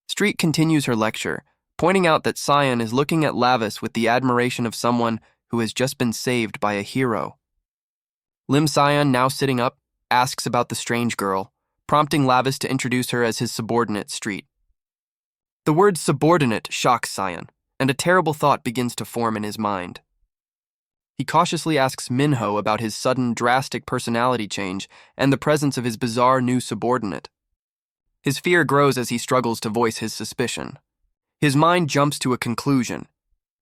Street continues her lecture, pointing out that Sion is looking at Lavis with the admiration of someone who has just been saved by a hero. Lim Sion, now sitting up, asks about the strange girl, prompting Lavis to introduce her as his subordinate, Street. The word subordinate shocks Sion, and a terrible thought begins to form in his mind. He cautiously asks Minho about his sudden, drastic personality change and the presence of his bizarre new subordinate. His fear grows as he struggles to voice his suspicion. His mind jumps to a conclusion.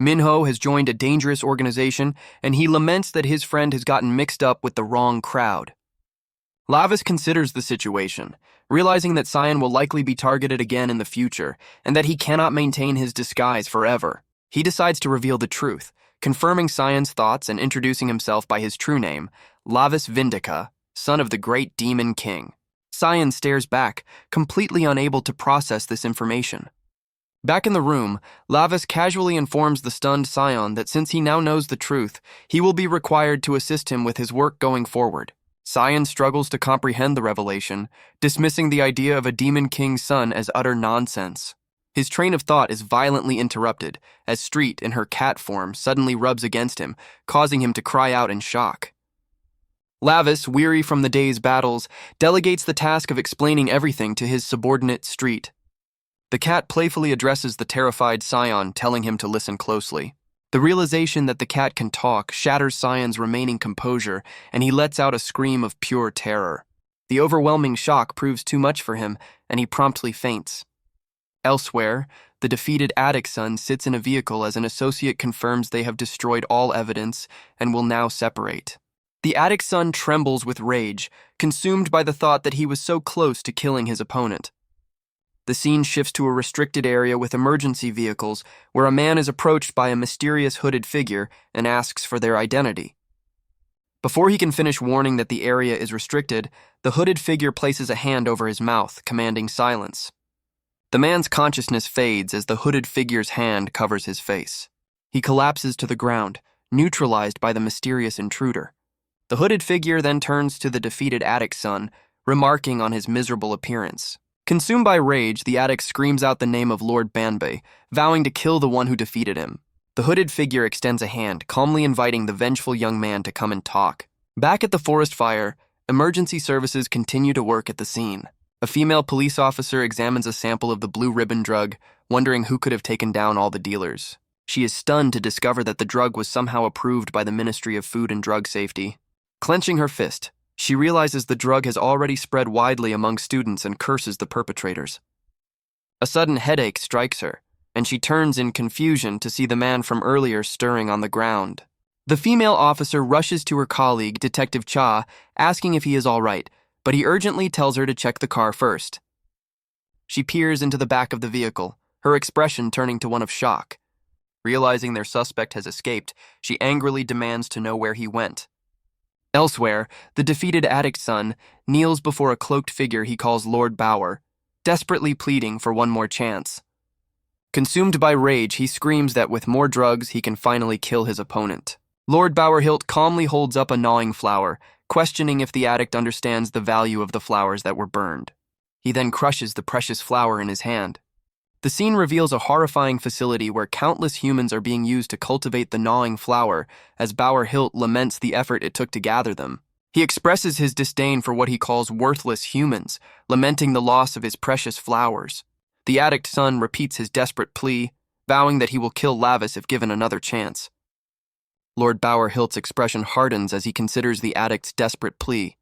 Minho has joined a dangerous organization, and he laments that his friend has gotten mixed up with the wrong crowd. Lavis considers the situation, realizing that Sion will likely be targeted again in the future, and that he cannot maintain his disguise forever. He decides to reveal the truth, confirming Sion's thoughts and introducing himself by his true name, Lavis Vindica, son of the great demon king. Sion stares back, completely unable to process this information. Back in the room, Lavis casually informs the stunned Sion that since he now knows the truth, he will be required to assist him with his work going forward. Sion struggles to comprehend the revelation, dismissing the idea of a demon king's son as utter nonsense. His train of thought is violently interrupted as Street, in her cat form, suddenly rubs against him, causing him to cry out in shock. Lavis, weary from the day's battles, delegates the task of explaining everything to his subordinate, Street. The cat playfully addresses the terrified Sion, telling him to listen closely. The realization that the cat can talk shatters Sion's remaining composure, and he lets out a scream of pure terror. The overwhelming shock proves too much for him, and he promptly faints. Elsewhere, the defeated attic son sits in a vehicle as an associate confirms they have destroyed all evidence and will now separate. The addict's son trembles with rage, consumed by the thought that he was so close to killing his opponent. The scene shifts to a restricted area with emergency vehicles where a man is approached by a mysterious hooded figure and asks for their identity. Before he can finish warning that the area is restricted, the hooded figure places a hand over his mouth, commanding silence. The man's consciousness fades as the hooded figure's hand covers his face. He collapses to the ground, neutralized by the mysterious intruder. The hooded figure then turns to the defeated addict's son, remarking on his miserable appearance. Consumed by rage, the addict screams out the name of Lord Banbei, vowing to kill the one who defeated him. The hooded figure extends a hand, calmly inviting the vengeful young man to come and talk. Back at the forest fire, emergency services continue to work at the scene. A female police officer examines a sample of the blue ribbon drug, wondering who could have taken down all the dealers. She is stunned to discover that the drug was somehow approved by the Ministry of Food and Drug Safety. Clenching her fist, she realizes the drug has already spread widely among students and curses the perpetrators. A sudden headache strikes her, and she turns in confusion to see the man from earlier stirring on the ground. The female officer rushes to her colleague, Detective Cha, asking if he is all right, but he urgently tells her to check the car first. She peers into the back of the vehicle, her expression turning to one of shock. Realizing their suspect has escaped, she angrily demands to know where he went. Elsewhere, the defeated addict's son kneels before a cloaked figure he calls Lord Bauer, desperately pleading for one more chance. Consumed by rage, he screams that with more drugs, he can finally kill his opponent. Lord Bauerhilt calmly holds up a gnawing flower, questioning if the addict understands the value of the flowers that were burned. He then crushes the precious flower in his hand. The scene reveals a horrifying facility where countless humans are being used to cultivate the gnawing flower, as Bauerhilt laments the effort it took to gather them. He expresses his disdain for what he calls worthless humans, lamenting the loss of his precious flowers. The addict's son repeats his desperate plea, vowing that he will kill Lavis if given another chance. Lord Bauerhilt's expression hardens as he considers the addict's desperate plea.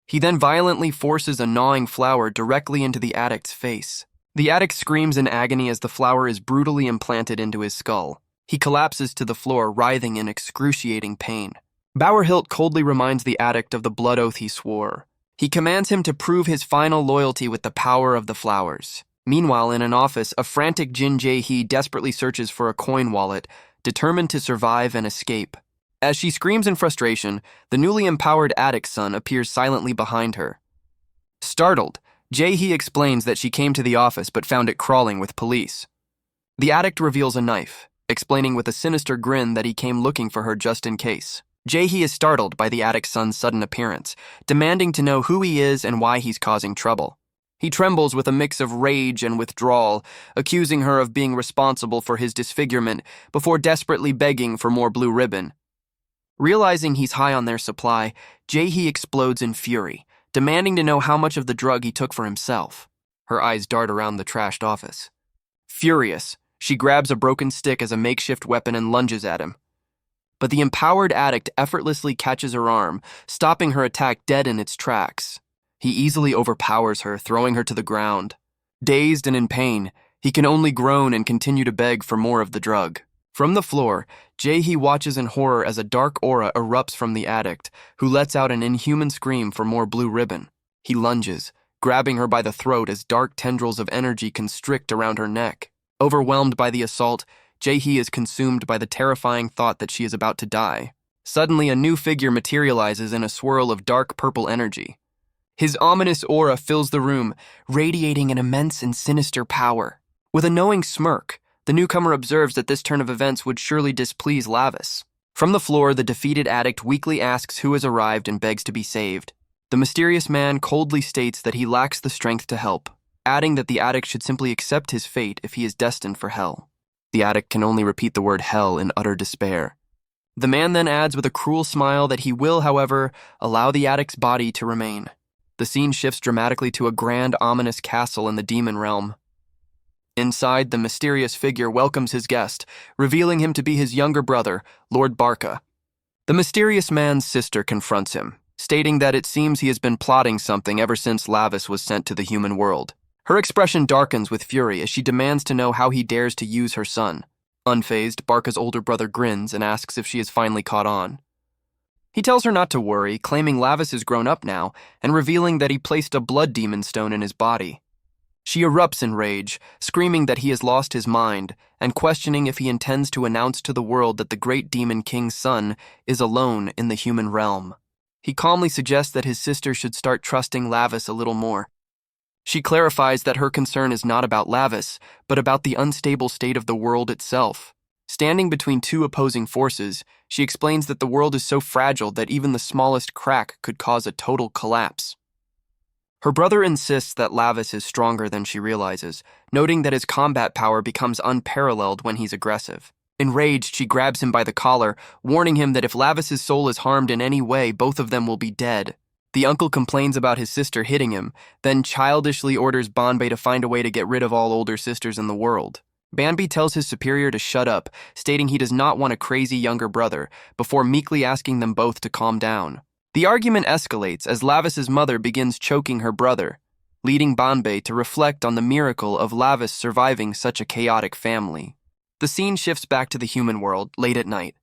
He then violently forces a gnawing flower directly into the addict's face. The addict screams in agony as the flower is brutally implanted into his skull. He collapses to the floor, writhing in excruciating pain. Bauerhilt coldly reminds the addict of the blood oath he swore. He commands him to prove his final loyalty with the power of the flowers. Meanwhile, in an office, a frantic Jin Jae-hee desperately searches for a coin wallet, determined to survive and escape. As she screams in frustration, the newly empowered addict's son appears silently behind her. Startled, Jae-hee explains that she came to the office but found it crawling with police. The addict reveals a knife, explaining with a sinister grin that he came looking for her just in case. Jae-hee is startled by the addict's son's sudden appearance, demanding to know who he is and why he's causing trouble. He trembles with a mix of rage and withdrawal, accusing her of being responsible for his disfigurement before desperately begging for more blue ribbon. Realizing he's high on their supply, Jae-hee explodes in fury, demanding to know how much of the drug he took for himself. Her eyes dart around the trashed office. Furious, she grabs a broken stick as a makeshift weapon and lunges at him. But the empowered addict effortlessly catches her arm, stopping her attack dead in its tracks. He easily overpowers her, throwing her to the ground. Dazed and in pain, he can only groan and continue to beg for more of the drug. From the floor, Jae-hee watches in horror as a dark aura erupts from the addict, who lets out an inhuman scream for more blue ribbon. He lunges, grabbing her by the throat as dark tendrils of energy constrict around her neck. Overwhelmed by the assault, Jae-hee is consumed by the terrifying thought that she is about to die. Suddenly, a new figure materializes in a swirl of dark purple energy. His ominous aura fills the room, radiating an immense and sinister power. With a knowing smirk, the newcomer observes that this turn of events would surely displease Lavis. From the floor, the defeated addict weakly asks who has arrived and begs to be saved. The mysterious man coldly states that he lacks the strength to help, adding that the addict should simply accept his fate if he is destined for hell. The addict can only repeat the word hell in utter despair. The man then adds with a cruel smile that he will, however, allow the addict's body to remain. The scene shifts dramatically to a grand, ominous castle in the demon realm. Inside, the mysterious figure welcomes his guest, revealing him to be his younger brother, Lord Barca. The mysterious man's sister confronts him, stating that it seems he has been plotting something ever since Lavis was sent to the human world. Her expression darkens with fury as she demands to know how he dares to use her son. Unfazed, Barca's older brother grins and asks if she has finally caught on. He tells her not to worry, claiming Lavis is grown up now and revealing that he placed a blood demon stone in his body. She erupts in rage, screaming that he has lost his mind and questioning if he intends to announce to the world that the great demon king's son is alone in the human realm. He calmly suggests that his sister should start trusting Lavis a little more. She clarifies that her concern is not about Lavis, but about the unstable state of the world itself. Standing between two opposing forces, she explains that the world is so fragile that even the smallest crack could cause a total collapse. Her brother insists that Lavis is stronger than she realizes, noting that his combat power becomes unparalleled when he's aggressive. Enraged, she grabs him by the collar, warning him that if Lavis's soul is harmed in any way, both of them will be dead. The uncle complains about his sister hitting him, then childishly orders Banbei to find a way to get rid of all older sisters in the world. Banbei tells his superior to shut up, stating he does not want a crazy younger brother, before meekly asking them both to calm down. The argument escalates as Lavis's mother begins choking her brother, leading Banbei to reflect on the miracle of Lavis surviving such a chaotic family. The scene shifts back to the human world, late at night.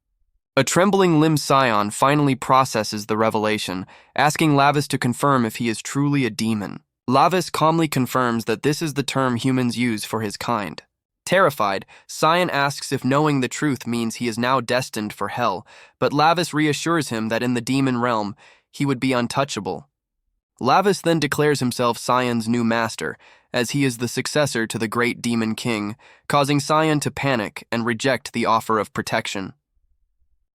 A trembling Lim Scion finally processes the revelation, asking Lavis to confirm if he is truly a demon. Lavis calmly confirms that this is the term humans use for his kind. Terrified, Scion asks if knowing the truth means he is now destined for hell, but Lavis reassures him that in the demon realm, he would be untouchable. Lavis then declares himself Scion's new master, as he is the successor to the great demon king, causing Scion to panic and reject the offer of protection.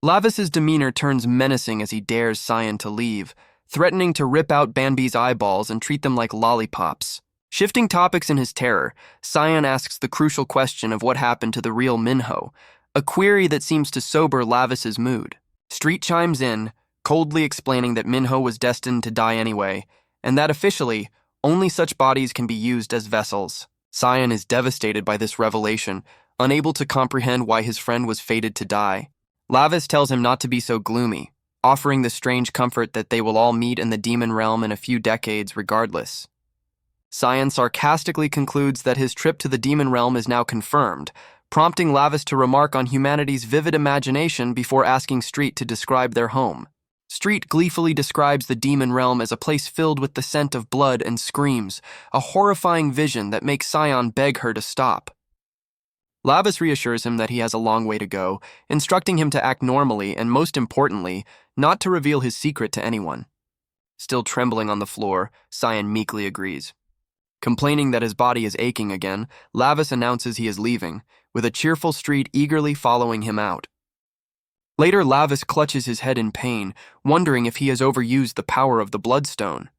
Lavis's demeanor turns menacing as he dares Scion to leave, threatening to rip out Banbei's eyeballs and treat them like lollipops. Shifting topics in his terror, Scion asks the crucial question of what happened to the real Minho, a query that seems to sober Lavis's mood. Street chimes in, coldly explaining that Minho was destined to die anyway, and that officially, only such bodies can be used as vessels. Scion is devastated by this revelation, unable to comprehend why his friend was fated to die. Lavis tells him not to be so gloomy, offering the strange comfort that they will all meet in the demon realm in a few decades regardless. Scion sarcastically concludes that his trip to the demon realm is now confirmed, prompting Lavis to remark on humanity's vivid imagination before asking Street to describe their home. Street gleefully describes the demon realm as a place filled with the scent of blood and screams, a horrifying vision that makes Scion beg her to stop. Lavis reassures him that he has a long way to go, instructing him to act normally and, most importantly, not to reveal his secret to anyone. Still trembling on the floor, Scion meekly agrees. Complaining that his body is aching again, Lavis announces he is leaving, with a cheerful Street eagerly following him out. Later, Lavis clutches his head in pain, wondering if he has overused the power of the Bloodstone.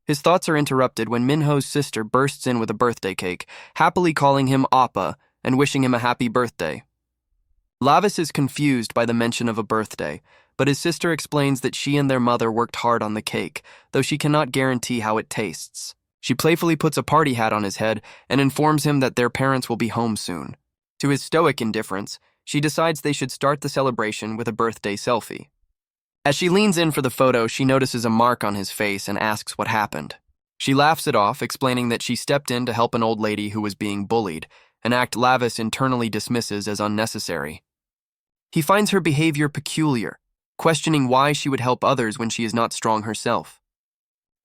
His thoughts are interrupted when Minho's sister bursts in with a birthday cake, happily calling him Appa and wishing him a happy birthday. Lavis is confused by the mention of a birthday, but his sister explains that she and their mother worked hard on the cake, though she cannot guarantee how it tastes. She playfully puts a party hat on his head and informs him that their parents will be home soon. To his stoic indifference, she decides they should start the celebration with a birthday selfie. As she leans in for the photo, she notices a mark on his face and asks what happened. She laughs it off, explaining that she stepped in to help an old lady who was being bullied, an act Lavis internally dismisses as unnecessary. He finds her behavior peculiar, questioning why she would help others when she is not strong herself.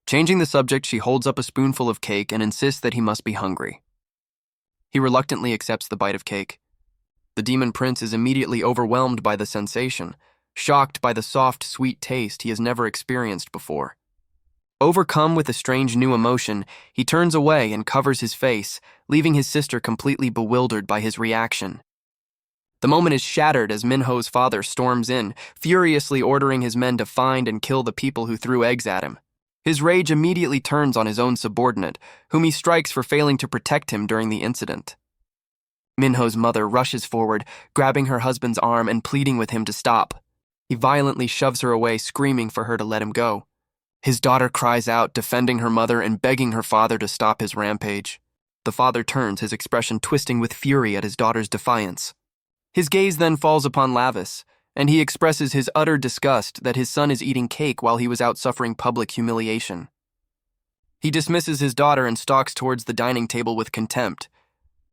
Changing the subject, she holds up a spoonful of cake and insists that he must be hungry. He reluctantly accepts the bite of cake. The demon prince is immediately overwhelmed by the sensation, shocked by the soft, sweet taste he has never experienced before. Overcome with a strange new emotion, he turns away and covers his face, leaving his sister completely bewildered by his reaction. The moment is shattered as Minho's father storms in, furiously ordering his men to find and kill the people who threw eggs at him. His rage immediately turns on his own subordinate, whom he strikes for failing to protect him during the incident. Minho's mother rushes forward, grabbing her husband's arm and pleading with him to stop. He violently shoves her away, screaming for her to let him go. His daughter cries out, defending her mother and begging her father to stop his rampage. The father turns, his expression twisting with fury at his daughter's defiance. His gaze then falls upon Lavis, and he expresses his utter disgust that his son is eating cake while he was out suffering public humiliation. He dismisses his daughter and stalks towards the dining table with contempt.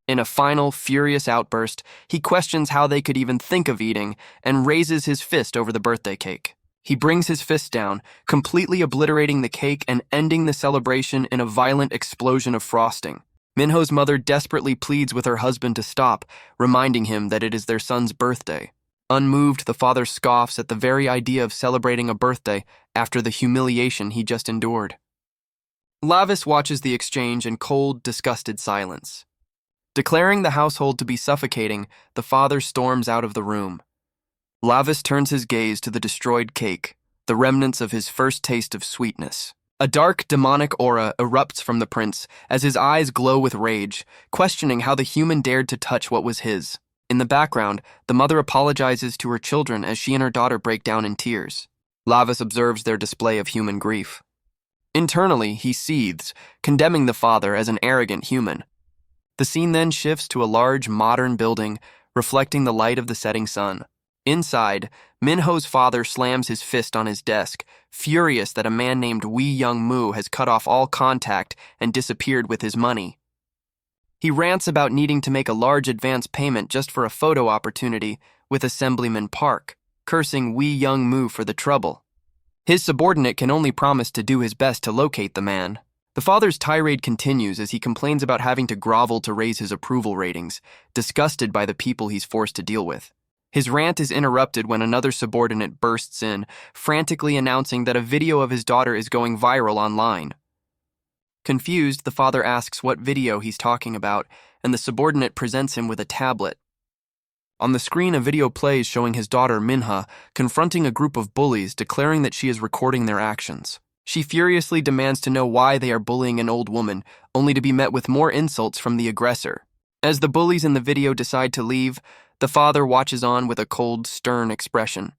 In a final, furious outburst, he questions how they could even think of eating and raises his fist over the birthday cake. He brings his fist down, completely obliterating the cake and ending the celebration in a violent explosion of frosting. Minho's mother desperately pleads with her husband to stop, reminding him that it is their son's birthday. Unmoved, the father scoffs at the very idea of celebrating a birthday after the humiliation he just endured. Lavis watches the exchange in cold, disgusted silence. Declaring the household to be suffocating, the father storms out of the room. Lavis turns his gaze to the destroyed cake, the remnants of his first taste of sweetness. A dark, demonic aura erupts from the prince as his eyes glow with rage, questioning how the human dared to touch what was his. In the background, the mother apologizes to her children as she and her daughter break down in tears. Lavis observes their display of human grief. Internally, he seethes, condemning the father as an arrogant human. The scene then shifts to a large, modern building, reflecting the light of the setting sun. Inside, Minho's father slams his fist on his desk, furious that a man named Wee Young Moo has cut off all contact and disappeared with his money. He rants about needing to make a large advance payment just for a photo opportunity with Assemblyman Park, cursing Wee Young Moo for the trouble. His subordinate can only promise to do his best to locate the man. The father's tirade continues as he complains about having to grovel to raise his approval ratings, disgusted by the people he's forced to deal with. His rant is interrupted when another subordinate bursts in, frantically announcing that a video of his daughter is going viral online. Confused, the father asks what video he's talking about, and the subordinate presents him with a tablet. On the screen, a video plays showing his daughter, Minha, confronting a group of bullies, declaring that she is recording their actions. She furiously demands to know why they are bullying an old woman, only to be met with more insults from the aggressor. As the bullies in the video decide to leave, the father watches on with a cold, stern expression.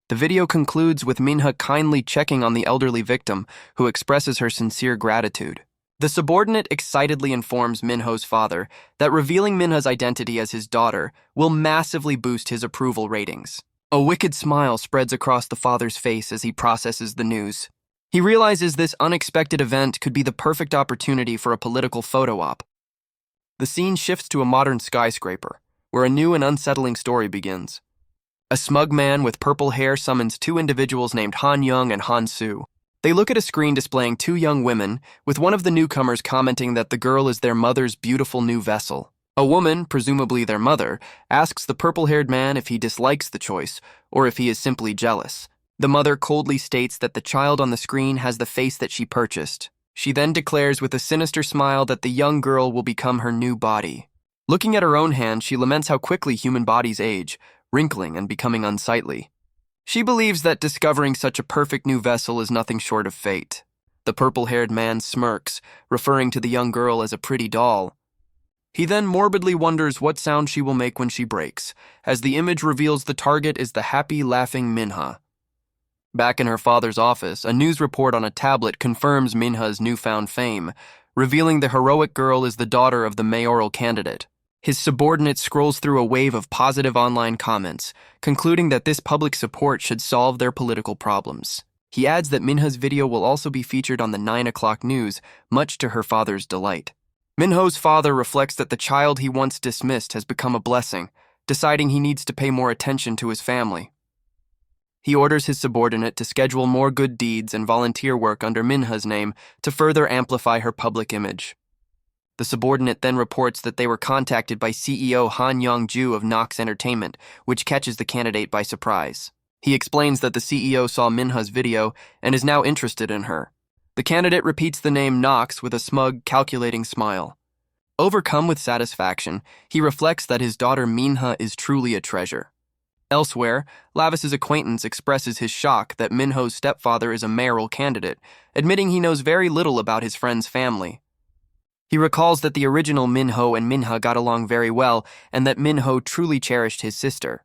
The video concludes with Minha kindly checking on the elderly victim, who expresses her sincere gratitude. The subordinate excitedly informs Minho's father that revealing Minha's identity as his daughter will massively boost his approval ratings. A wicked smile spreads across the father's face as he processes the news. He realizes this unexpected event could be the perfect opportunity for a political photo op. The scene shifts to a modern skyscraper, where a new and unsettling story begins. A smug man with purple hair summons two individuals named Han Young and Han Soo. They look at a screen displaying two young women, with one of the newcomers commenting that the girl is their mother's beautiful new vessel. A woman, presumably their mother, asks the purple-haired man if he dislikes the choice, or if he is simply jealous. The mother coldly states that the child on the screen has the face that she purchased. She then declares with a sinister smile that the young girl will become her new body. Looking at her own hand, she laments how quickly human bodies age, wrinkling and becoming unsightly. She believes that discovering such a perfect new vessel is nothing short of fate. The purple-haired man smirks, referring to the young girl as a pretty doll. He then morbidly wonders what sound she will make when she breaks, as the image reveals the target is the happy, laughing Minha. Back in her father's office, a news report on a tablet confirms Minha's newfound fame, revealing the heroic girl is the daughter of the mayoral candidate. His subordinate scrolls through a wave of positive online comments, concluding that this public support should solve their political problems. He adds that Minha's video will also be featured on the 9 o'clock news, much to her father's delight. Minho's father reflects that the child he once dismissed has become a blessing, deciding he needs to pay more attention to his family. He orders his subordinate to schedule more good deeds and volunteer work under Minha's name to further amplify her public image. The subordinate then reports that they were contacted by CEO Han Yong-ju of Nox Entertainment, which catches the candidate by surprise. He explains that the CEO saw Minha's video and is now interested in her. The candidate repeats the name Nox with a smug, calculating smile. Overcome with satisfaction, he reflects that his daughter Minha is truly a treasure. Elsewhere, Lavis's acquaintance expresses his shock that Minho's stepfather is a mayoral candidate, admitting he knows very little about his friend's family. He recalls that the original Minho and Minha got along very well, and that Minho truly cherished his sister.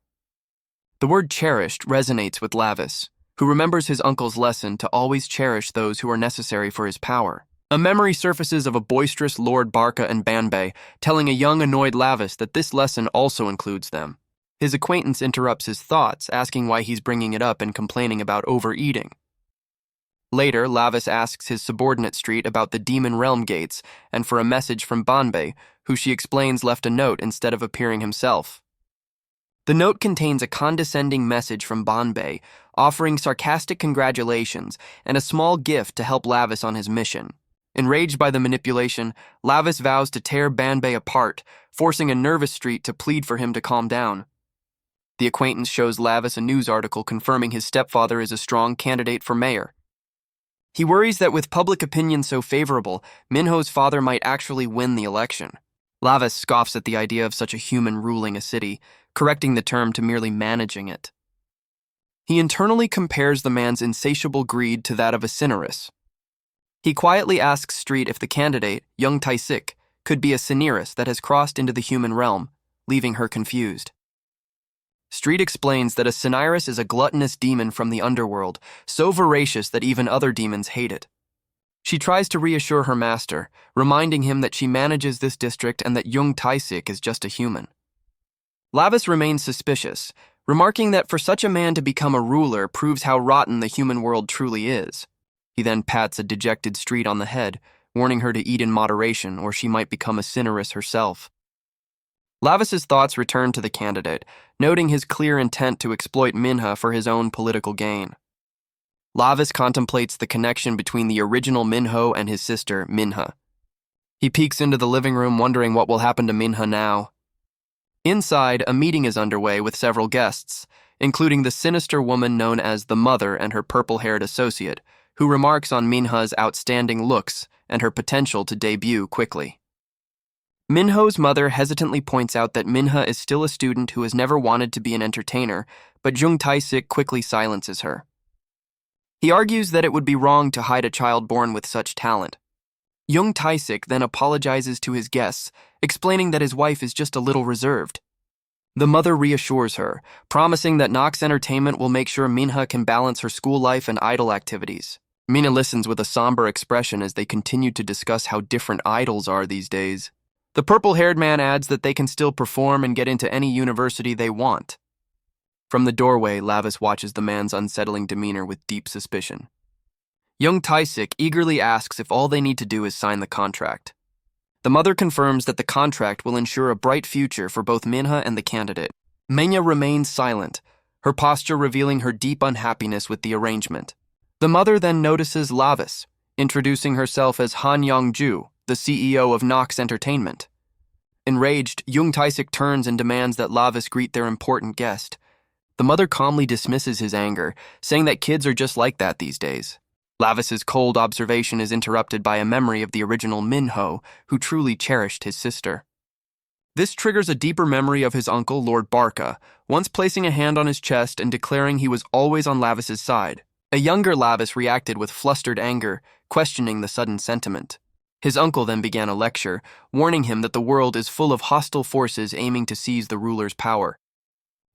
The word cherished resonates with Lavis, who remembers his uncle's lesson to always cherish those who are necessary for his power. A memory surfaces of a boisterous Lord Barca and Banbei, telling a young annoyed Lavis that this lesson also includes them. His acquaintance interrupts his thoughts, asking why he's bringing it up and complaining about overeating. Later, Lavis asks his subordinate Street about the Demon Realm gates and for a message from Banbei, who she explains left a note instead of appearing himself. The note contains a condescending message from Banbei, offering sarcastic congratulations and a small gift to help Lavis on his mission. Enraged by the manipulation, Lavis vows to tear Banbei apart, forcing a nervous Street to plead for him to calm down. The acquaintance shows Lavis a news article confirming his stepfather is a strong candidate for mayor. He worries that with public opinion so favorable, Minho's father might actually win the election. Lavis scoffs at the idea of such a human ruling a city, correcting the term to merely managing it. He internally compares the man's insatiable greed to that of a cinerus. He quietly asks Street if the candidate, young Taisik, could be a cinerus that has crossed into the human realm, leaving her confused. Street explains that a cinerus is a gluttonous demon from the underworld, so voracious that even other demons hate it. She tries to reassure her master, reminding him that she manages this district and that young Taisik is just a human. Lavis remains suspicious, remarking that for such a man to become a ruler proves how rotten the human world truly is. He then pats a dejected Street on the head, warning her to eat in moderation or she might become a cinerus herself. Lavis's thoughts return to the candidate, noting his clear intent to exploit Minha for his own political gain. Lavis contemplates the connection between the original Minho and his sister, Minha. He peeks into the living room wondering what will happen to Minha now. Inside, a meeting is underway with several guests, including the sinister woman known as the Mother and her purple-haired associate, who remarks on Minha's outstanding looks and her potential to debut quickly. Minho's mother hesitantly points out that Minha is still a student who has never wanted to be an entertainer, but Jung Taisik quickly silences her. He argues that it would be wrong to hide a child born with such talent. Jung Taisik then apologizes to his guests, explaining that his wife is just a little reserved. The mother reassures her, promising that Nox Entertainment will make sure Minha can balance her school life and idol activities. Mina listens with a somber expression as they continue to discuss how different idols are these days. The purple-haired man adds that they can still perform and get into any university they want. From the doorway, Lavis watches the man's unsettling demeanor with deep suspicion. Young Taisik eagerly asks if all they need to do is sign the contract. The mother confirms that the contract will ensure a bright future for both Minha and the candidate. Menya remains silent, her posture revealing her deep unhappiness with the arrangement. The mother then notices Lavis, introducing herself as Han Yongju, the CEO of Nox Entertainment. Enraged, Jung Taisik turns and demands that Lavis greet their important guest. The mother calmly dismisses his anger, saying that kids are just like that these days. Lavis's cold observation is interrupted by a memory of the original Minho, who truly cherished his sister. This triggers a deeper memory of his uncle, Lord Barca, once placing a hand on his chest and declaring he was always on Lavis's side. A younger Lavis reacted with flustered anger, questioning the sudden sentiment. His uncle then began a lecture, warning him that the world is full of hostile forces aiming to seize the ruler's power.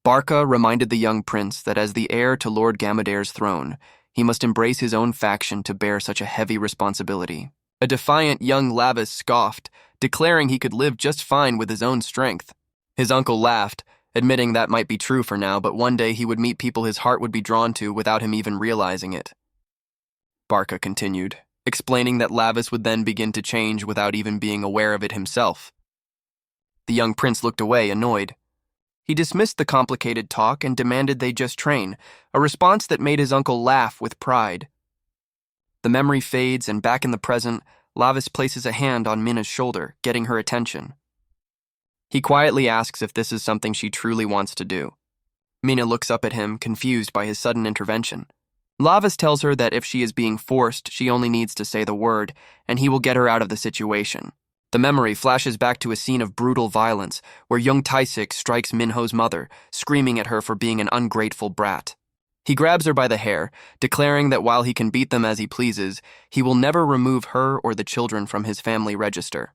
Barca reminded the young prince that as the heir to Lord Gamadere's throne, he must embrace his own faction to bear such a heavy responsibility. A defiant young Lavis scoffed, declaring he could live just fine with his own strength. His uncle laughed, admitting that might be true for now, but one day he would meet people his heart would be drawn to without him even realizing it. Barca continued, explaining that Lavis would then begin to change without even being aware of it himself. The young prince looked away, annoyed. He dismissed the complicated talk and demanded they just train, a response that made his uncle laugh with pride. The memory fades, and back in the present, Lavis places a hand on Minna's shoulder, getting her attention. He quietly asks if this is something she truly wants to do. Minna looks up at him, confused by his sudden intervention. Lavis tells her that if she is being forced, she only needs to say the word, and he will get her out of the situation. The memory flashes back to a scene of brutal violence, where young Taisik strikes Minho's mother, screaming at her for being an ungrateful brat. He grabs her by the hair, declaring that while he can beat them as he pleases, he will never remove her or the children from his family register.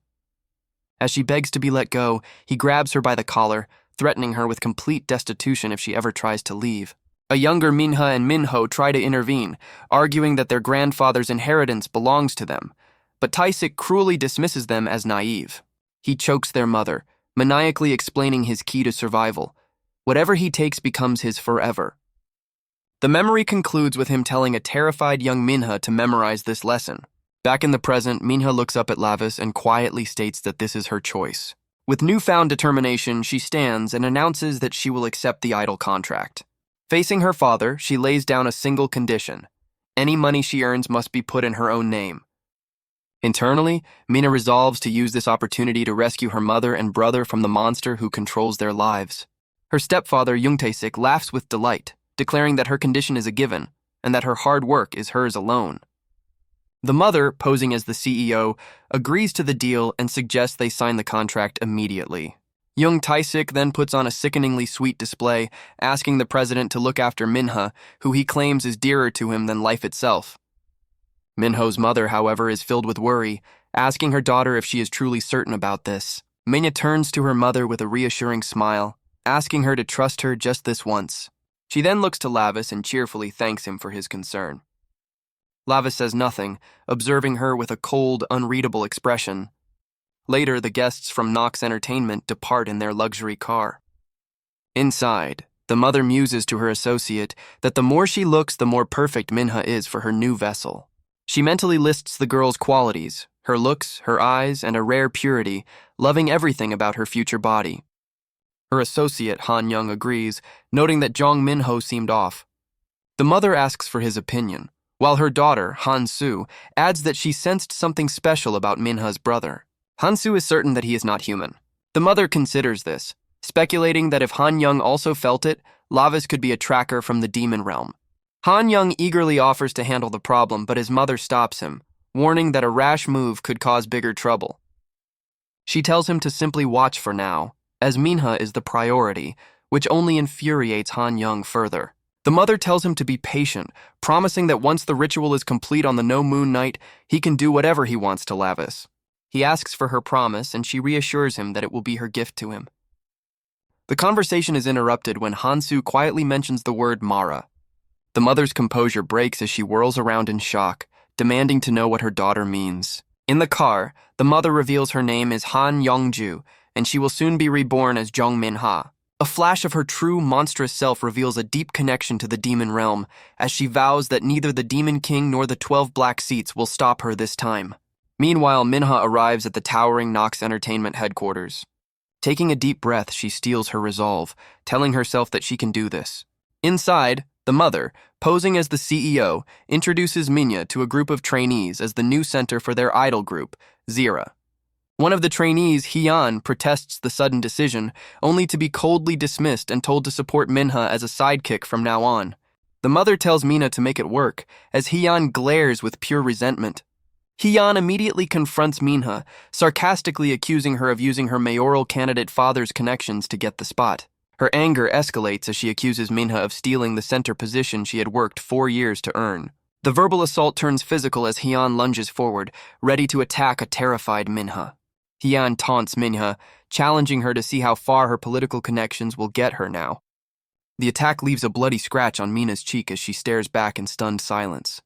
As she begs to be let go, he grabs her by the collar, threatening her with complete destitution if she ever tries to leave. A younger Minha and Minho try to intervene, arguing that their grandfather's inheritance belongs to them, but Taisik cruelly dismisses them as naive. He chokes their mother, maniacally explaining his key to survival. Whatever he takes becomes his forever. The memory concludes with him telling a terrified young Minha to memorize this lesson. Back in the present, Minha looks up at Lavis and quietly states that this is her choice. With newfound determination, she stands and announces that she will accept the idol contract. Facing her father, she lays down a single condition. Any money she earns must be put in her own name. Internally, Mina resolves to use this opportunity to rescue her mother and brother from the monster who controls their lives. Her stepfather, Jungtae-sik, laughs with delight, declaring that her condition is a given, and that her hard work is hers alone. The mother, posing as the CEO, agrees to the deal and suggests they sign the contract immediately. Jungtae-sik then puts on a sickeningly sweet display, asking the president to look after Minha, who he claims is dearer to him than life itself. Minho's mother, however, is filled with worry, asking her daughter if she is truly certain about this. Minha turns to her mother with a reassuring smile, asking her to trust her just this once. She then looks to Lavis and cheerfully thanks him for his concern. Lavis says nothing, observing her with a cold, unreadable expression. Later, the guests from Nox Entertainment depart in their luxury car. Inside, the mother muses to her associate that the more she looks, the more perfect Minha is for her new vessel. She mentally lists the girl's qualities, her looks, her eyes, and a rare purity, loving everything about her future body. Her associate, Han Young, agrees, noting that Jong Minho seemed off. The mother asks for his opinion, while her daughter, Han Soo, adds that she sensed something special about Minha's brother. Han Soo is certain that he is not human. The mother considers this, speculating that if Han Young also felt it, Lavis could be a tracker from the demon realm. Han Young eagerly offers to handle the problem, but his mother stops him, warning that a rash move could cause bigger trouble. She tells him to simply watch for now, as Minha is the priority, which only infuriates Han Young further. The mother tells him to be patient, promising that once the ritual is complete on the no moon night, he can do whatever he wants to Lavis. He asks for her promise, and she reassures him that it will be her gift to him. The conversation is interrupted when Hansu quietly mentions the word Mara. The mother's composure breaks as she whirls around in shock, demanding to know what her daughter means. In the car, the mother reveals her name is Han Yongju, and she will soon be reborn as Jong Min-ha. A flash of her true, monstrous self reveals a deep connection to the demon realm, as she vows that neither the Demon King nor the 12 Black Seats will stop her this time. Meanwhile, Minha arrives at the towering Nox Entertainment headquarters. Taking a deep breath, she steels her resolve, telling herself that she can do this. Inside, the mother, posing as the CEO, introduces Minya to a group of trainees as the new center for their idol group, Zira. One of the trainees, Hyun, protests the sudden decision, only to be coldly dismissed and told to support Minha as a sidekick from now on. The mother tells Mina to make it work, as Hyun glares with pure resentment. Hyun immediately confronts Minha, sarcastically accusing her of using her mayoral candidate father's connections to get the spot. Her anger escalates as she accuses Minha of stealing the center position she had worked 4 years to earn. The verbal assault turns physical as Hyun lunges forward, ready to attack a terrified Minha. Hyun taunts Minha, challenging her to see how far her political connections will get her now. The attack leaves a bloody scratch on Mina's cheek as she stares back in stunned silence.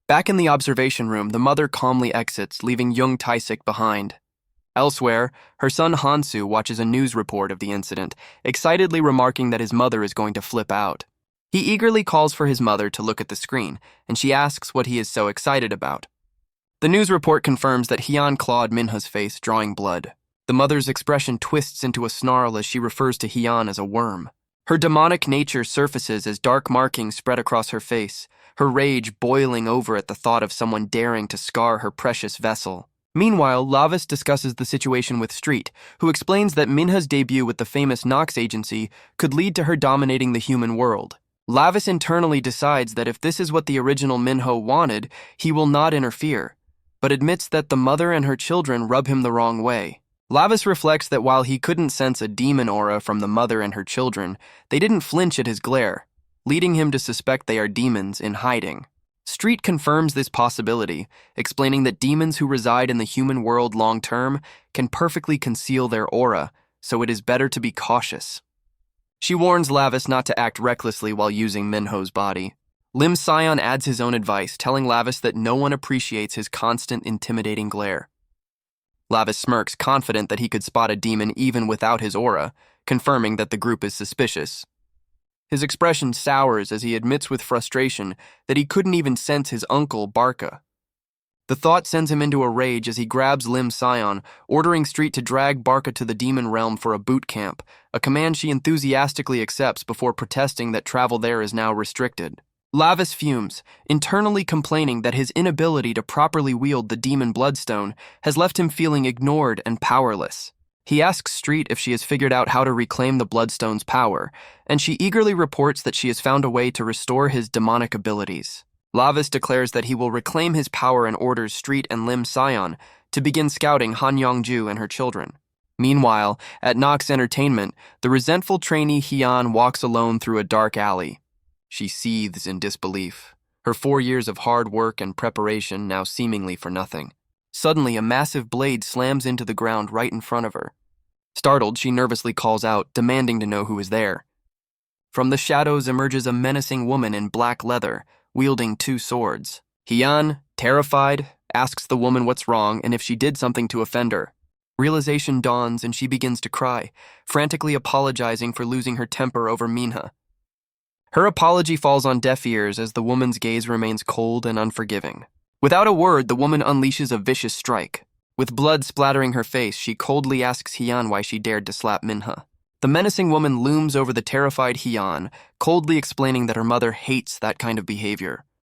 Back in the observation room, the mother calmly exits, leaving Jung Tae-sik behind. Elsewhere, her son Hansu watches a news report of the incident, excitedly remarking that his mother is going to flip out. He eagerly calls for his mother to look at the screen, and she asks what he is so excited about. The news report confirms that Hyun clawed Minha's face, drawing blood. The mother's expression twists into a snarl as she refers to Hyun as a worm. Her demonic nature surfaces as dark markings spread across her face, her rage boiling over at the thought of someone daring to scar her precious vessel. Meanwhile, Lavis discusses the situation with Street, who explains that Minha's debut with the famous Nox agency could lead to her dominating the human world. Lavis internally decides that if this is what the original Minho wanted, he will not interfere, but admits that the mother and her children rub him the wrong way. Lavis reflects that while he couldn't sense a demon aura from the mother and her children, they didn't flinch at his glare, leading him to suspect they are demons in hiding. Street confirms this possibility, explaining that demons who reside in the human world long-term can perfectly conceal their aura, so it is better to be cautious. She warns Lavis not to act recklessly while using Minho's body. Lim Sion adds his own advice, telling Lavis that no one appreciates his constant, intimidating glare. Lavis smirks, confident that he could spot a demon even without his aura, confirming that the group is suspicious. His expression sours as he admits with frustration that he couldn't even sense his uncle, Barca. The thought sends him into a rage as he grabs Lim Sion, ordering Street to drag Barca to the demon realm for a boot camp, a command she enthusiastically accepts before protesting that travel there is now restricted. Lavis fumes, internally complaining that his inability to properly wield the demon bloodstone has left him feeling ignored and powerless. He asks Street if she has figured out how to reclaim the bloodstone's power, and she eagerly reports that she has found a way to restore his demonic abilities. Lavis declares that he will reclaim his power and orders Street and Lim Sion to begin scouting Han Yongju and her children. Meanwhile, at Nox Entertainment, the resentful trainee Hyun walks alone through a dark alley. She seethes in disbelief, her 4 years of hard work and preparation now seemingly for nothing. Suddenly, a massive blade slams into the ground right in front of her. Startled, she nervously calls out, demanding to know who is there. From the shadows emerges a menacing woman in black leather, wielding 2 swords. Hyun, terrified, asks the woman what's wrong and if she did something to offend her. Realization dawns and she begins to cry, frantically apologizing for losing her temper over Minha. Her apology falls on deaf ears as the woman's gaze remains cold and unforgiving. Without a word, the woman unleashes a vicious strike. With blood splattering her face, she coldly asks Hyun why she dared to slap Minha. The menacing woman looms over the terrified Hyun, coldly explaining that her mother hates that kind of behavior.